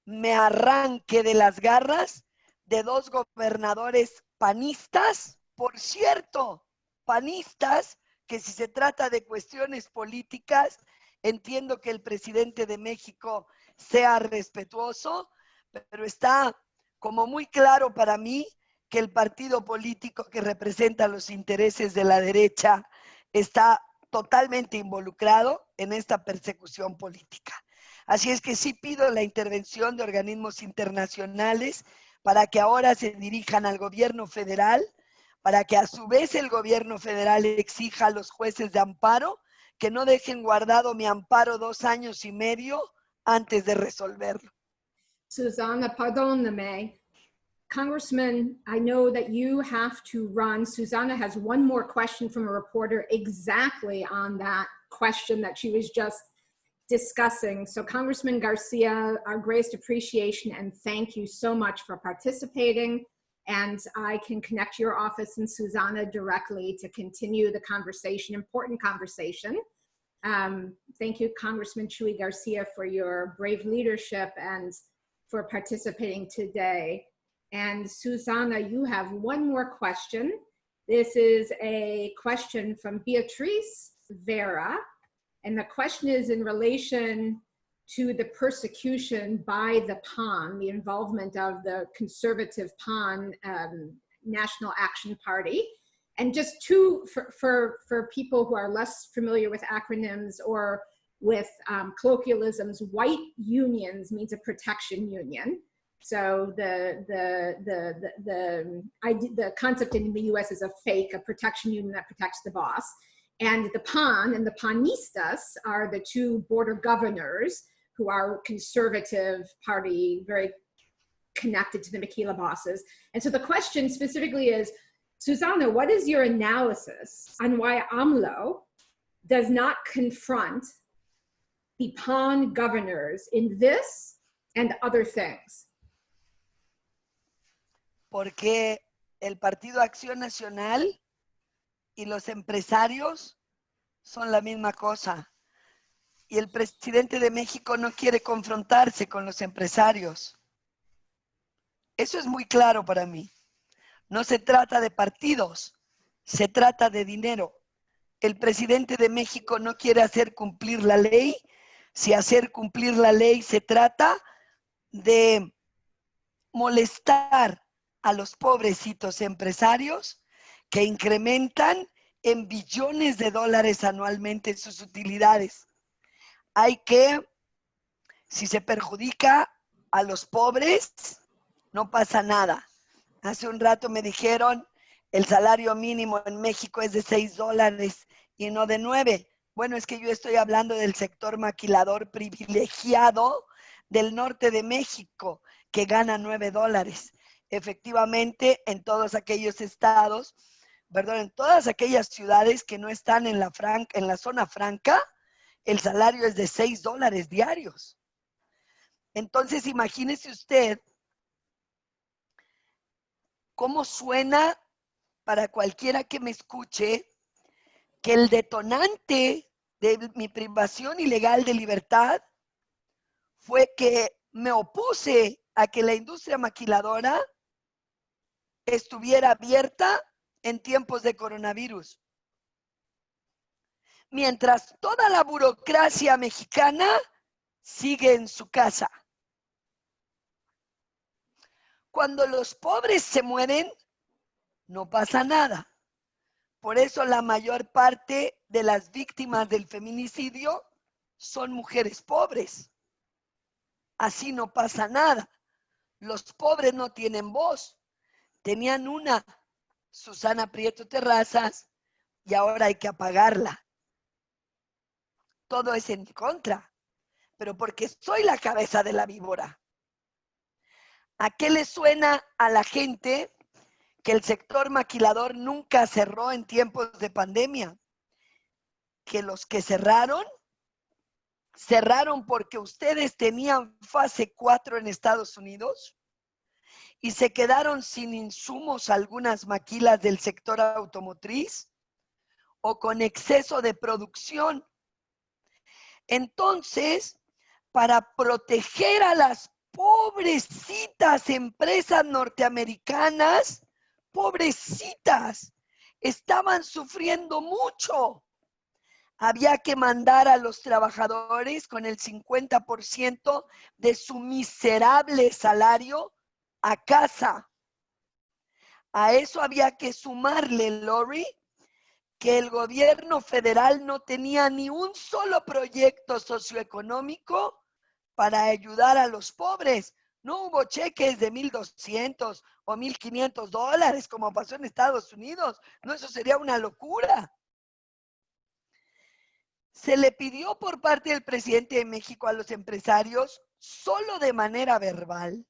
[SPEAKER 3] me arranque de las garras de dos gobernadores panistas, por cierto, panistas, que si se trata de cuestiones políticas, entiendo que el presidente de México sea respetuoso, pero está como muy claro para mí que el partido político que representa los intereses de la derecha está totalmente involucrado en esta persecución política. Así es que sí pido la intervención de organismos internacionales para que ahora se dirijan al gobierno federal, para que a su vez el gobierno federal exija a los jueces de amparo que no dejen guardado mi amparo 2 años y medio antes de resolverlo.
[SPEAKER 1] Susana, perdóname. Congressman, I know that you have to run. Susana has one more question from a reporter exactly on that question that she was just discussing. So Congressman Garcia, our greatest appreciation and thank you so much for participating. And I can connect your office and Susana directly to continue the conversation, important conversation. Thank you, Congressman Chuy Garcia, for your brave leadership and for participating today. And Susana, you have one more question. This is a question from Beatriz Vera. And the question is in relation to the persecution by the PAN, the involvement of the conservative PAN National Action Party. And just for people who are less familiar with acronyms or with colloquialisms, white unions means a protection union. So the concept in the US is a fake, a protection union that protects the boss. And the PAN and the PANistas are the two border governors who are conservative party, very connected to the Maquila bosses. And so the question specifically is, Susana, what is your analysis on why AMLO does not confront the PAN governors in this and other things?
[SPEAKER 3] Porque el Partido Acción Nacional y los empresarios son la misma cosa. Y el presidente de México no quiere confrontarse con los empresarios. Eso es muy claro para mí. No se trata de partidos, se trata de dinero. El presidente de México no quiere hacer cumplir la ley. Si hacer cumplir la ley se trata de molestar a los pobrecitos empresarios que incrementan en billones de dólares anualmente sus utilidades. Hay que, si se perjudica a los pobres, no pasa nada. Hace un rato me dijeron, el salario mínimo en México es de $6 y no de 9. Bueno, es que yo estoy hablando del sector maquilador privilegiado del norte de México, que gana $9. Efectivamente, en todos aquellos estados, perdón, en todas aquellas ciudades que no están en la zona franca, el salario es de $6 diarios. Entonces, imagínese usted cómo suena para cualquiera que me escuche que el detonante de mi privación ilegal de libertad fue que me opuse a que la industria maquiladora estuviera abierta en tiempos de coronavirus. Mientras toda la burocracia mexicana sigue en su casa. Cuando los pobres se mueren, no pasa nada. Por eso la mayor parte de las víctimas del feminicidio son mujeres pobres. Así no pasa nada. Los pobres no tienen voz. Tenían una, Susana Prieto Terrazas, y ahora hay que apagarla. Todo es en mi contra, pero porque soy la cabeza de la víbora. ¿A qué le suena a la gente que el sector maquilador nunca cerró en tiempos de pandemia? Que los que cerraron porque ustedes tenían fase 4 en Estados Unidos y se quedaron sin insumos algunas maquilas del sector automotriz o con exceso de producción. Entonces, para proteger a las pobrecitas empresas norteamericanas, pobrecitas, estaban sufriendo mucho. Había que mandar a los trabajadores con el 50% de su miserable salario a casa. A eso había que sumarle, Lori, que el gobierno federal no tenía ni un solo proyecto socioeconómico para ayudar a los pobres. No hubo cheques de $1,200 o $1,500 como pasó en Estados Unidos. No, eso sería una locura. Se le pidió por parte del presidente de México a los empresarios, solo de manera verbal,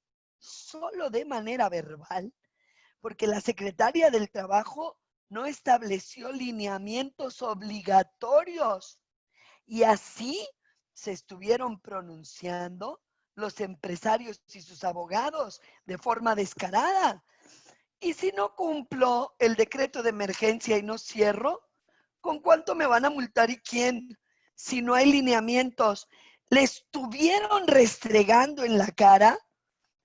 [SPEAKER 3] porque la secretaria del Trabajo no estableció lineamientos obligatorios. Y así se estuvieron pronunciando los empresarios y sus abogados de forma descarada. Y si no cumplo el decreto de emergencia y no cierro, ¿con cuánto me van a multar y quién? Si no hay lineamientos. Le estuvieron restregando en la cara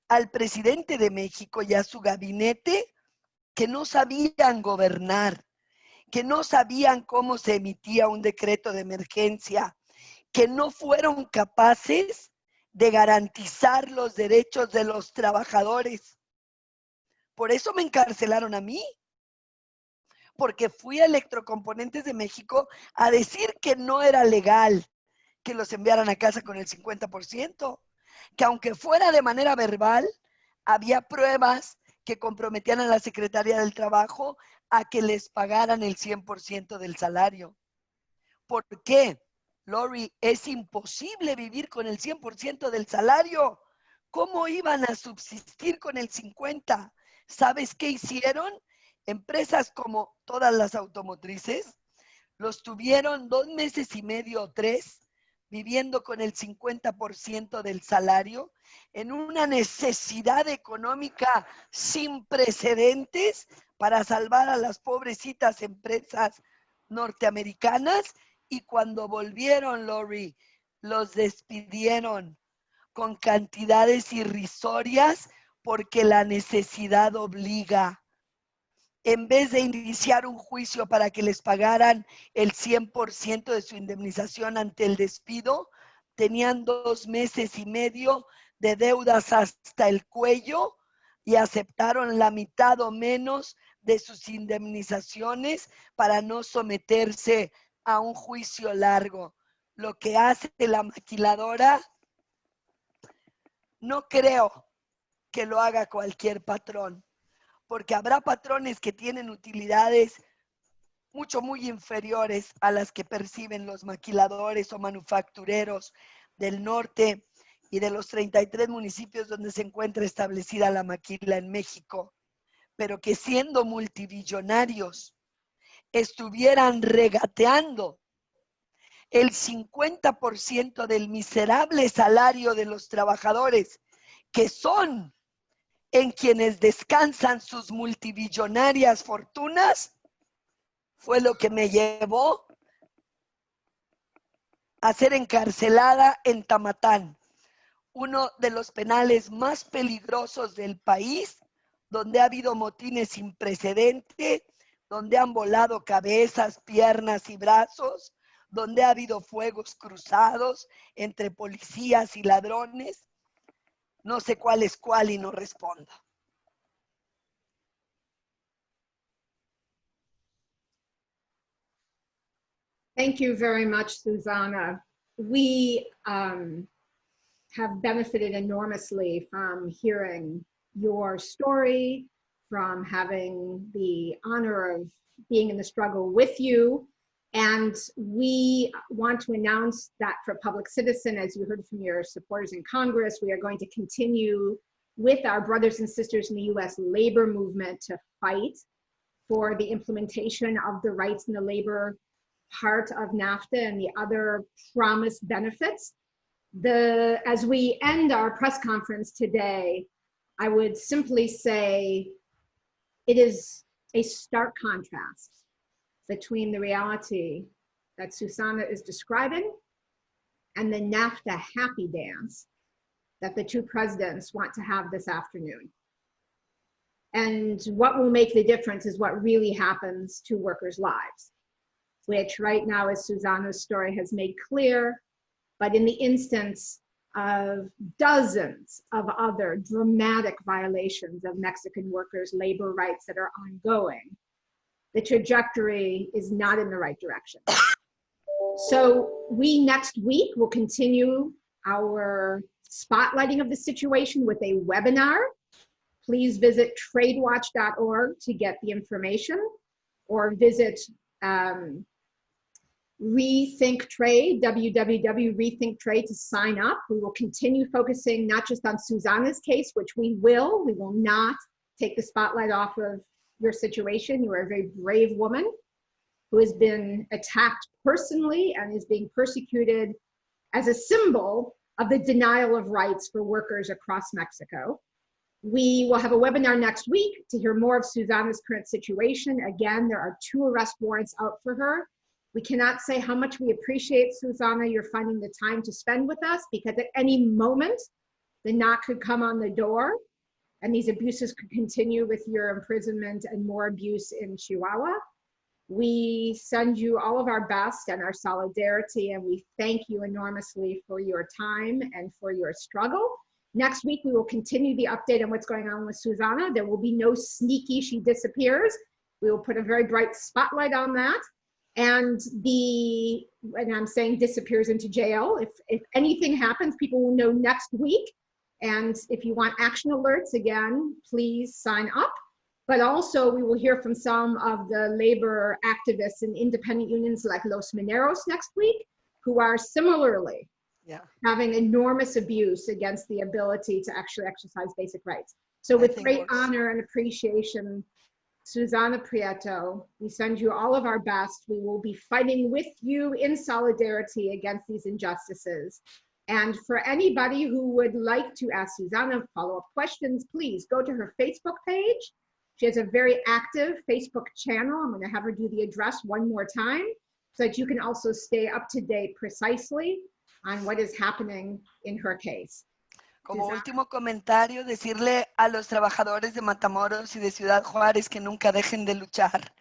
[SPEAKER 3] al presidente de México y a su gabinete que no sabían gobernar, que no sabían cómo se emitía un decreto de emergencia, que no fueron capaces de garantizar los derechos de los trabajadores. Por eso me encarcelaron a mí, porque fui a Electrocomponentes de México a decir que no era legal que los enviaran a casa con el 50%, que aunque fuera de manera verbal, había pruebas que comprometían a la Secretaría del Trabajo a que les pagaran el 100% del salario. ¿Por qué? Lori, es imposible vivir con el 100% del salario. ¿Cómo iban a subsistir con el 50%? ¿Sabes qué hicieron? Empresas como todas las automotrices los tuvieron 2 meses y medio o 3 viviendo con el 50% del salario en una necesidad económica sin precedentes para salvar a las pobrecitas empresas norteamericanas, y cuando volvieron, Lori, los despidieron con cantidades irrisorias porque la necesidad obliga. En vez de iniciar un juicio para que les pagaran el 100% de su indemnización ante el despido, tenían 2 meses y medio de deudas hasta el cuello y aceptaron la mitad o menos de sus indemnizaciones para no someterse a un juicio largo. Lo que hace la maquiladora, no creo que lo haga cualquier patrón, porque habrá patrones que tienen utilidades muy inferiores a las que perciben los maquiladores o manufactureros del norte y de los 33 municipios donde se encuentra establecida la maquila en México, pero que siendo multimillonarios estuvieran regateando el 50% del miserable salario de los trabajadores, que son en quienes descansan sus multimillonarias fortunas, fue lo que me llevó a ser encarcelada en Tamatán, uno de los penales más peligrosos del país, donde ha habido motines sin precedente, donde han volado cabezas, piernas y brazos, donde ha habido fuegos cruzados entre policías y ladrones. No sé cuál es cuál y no respondo.
[SPEAKER 1] Thank you very much, Susanna. We have benefited enormously from hearing your story, from having the honor of being in the struggle with you. And we want to announce that for Public Citizen, as you heard from your supporters in Congress, we are going to continue with our brothers and sisters in the US labor movement to fight for the implementation of the rights in the labor part of NAFTA and the other promised benefits. As we end our press conference today, I would simply say it is a stark contrast between the reality that Susanna is describing and the NAFTA happy dance that the two presidents want to have this afternoon. And what will make the difference is what really happens to workers' lives, which right now, as Susanna's story has made clear, but in the instance of dozens of other dramatic violations of Mexican workers' labor rights that are ongoing, the trajectory is not in the right direction. So we next week will continue our spotlighting of the situation with a webinar. Please visit tradewatch.org to get the information, or visit Rethink Trade, www.rethink Trade, to sign up. We will continue focusing not just on Susanna's case, which we will not take the spotlight off of your situation. You are a very brave woman who has been attacked personally and is being persecuted as a symbol of the denial of rights for workers across Mexico. We will have a webinar next week to hear more of Susanna's current situation. Again, there are 2 arrest warrants out for her. We cannot say how much we appreciate, Susanna, you're finding the time to spend with us, because at any moment, the knock could come on the door and these abuses could continue with your imprisonment and more abuse in Chihuahua. We send you all of our best and our solidarity, and we thank you enormously for your time and for your struggle. Next week, we will continue the update on what's going on with Susanna. There will be no sneaky, she disappears. We will put a very bright spotlight on that. And I'm saying disappears into jail. If anything happens, people will know next week. And if you want action alerts, again, please sign up. But also we will hear from some of the labor activists and independent unions like Los Mineros next week, who are similarly having enormous abuse against the ability to actually exercise basic rights. So with great honor and appreciation, Susanna Prieto, we send you all of our best. We will be fighting with you in solidarity against these injustices. And for anybody who would like to ask Susanna follow-up questions, please go to her Facebook page. She has a very active Facebook channel. I'm going to have her do the address one more time so that you can also stay up to date precisely on what is happening in her case.
[SPEAKER 3] Como último comentario, decirle a los trabajadores de Matamoros y de Ciudad Juárez que nunca dejen de luchar,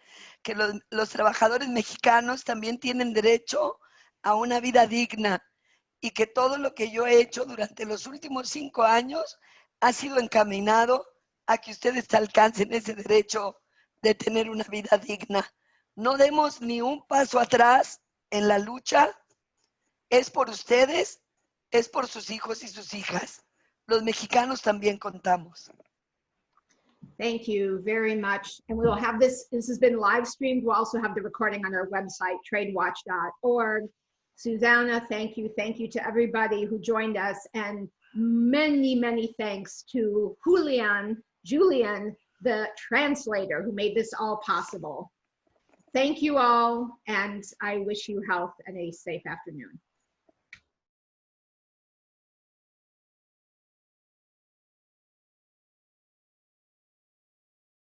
[SPEAKER 3] que los trabajadores mexicanos también tienen derecho a una vida digna, y que todo lo que yo he hecho durante los últimos 5 años ha sido encaminado a que ustedes alcancen ese derecho de tener una vida digna. No demos ni un paso atrás en la lucha. Es por ustedes, es por sus hijos y sus hijas. Los mexicanos también contamos.
[SPEAKER 1] Thank you very much. And we will have this has been live streamed. We'll also have the recording on our website, tradewatch.org. Susanna, thank you. Thank you to everybody who joined us. And many, many thanks to Julian, the translator, who made this all possible. Thank you all, and I wish you health and a safe afternoon.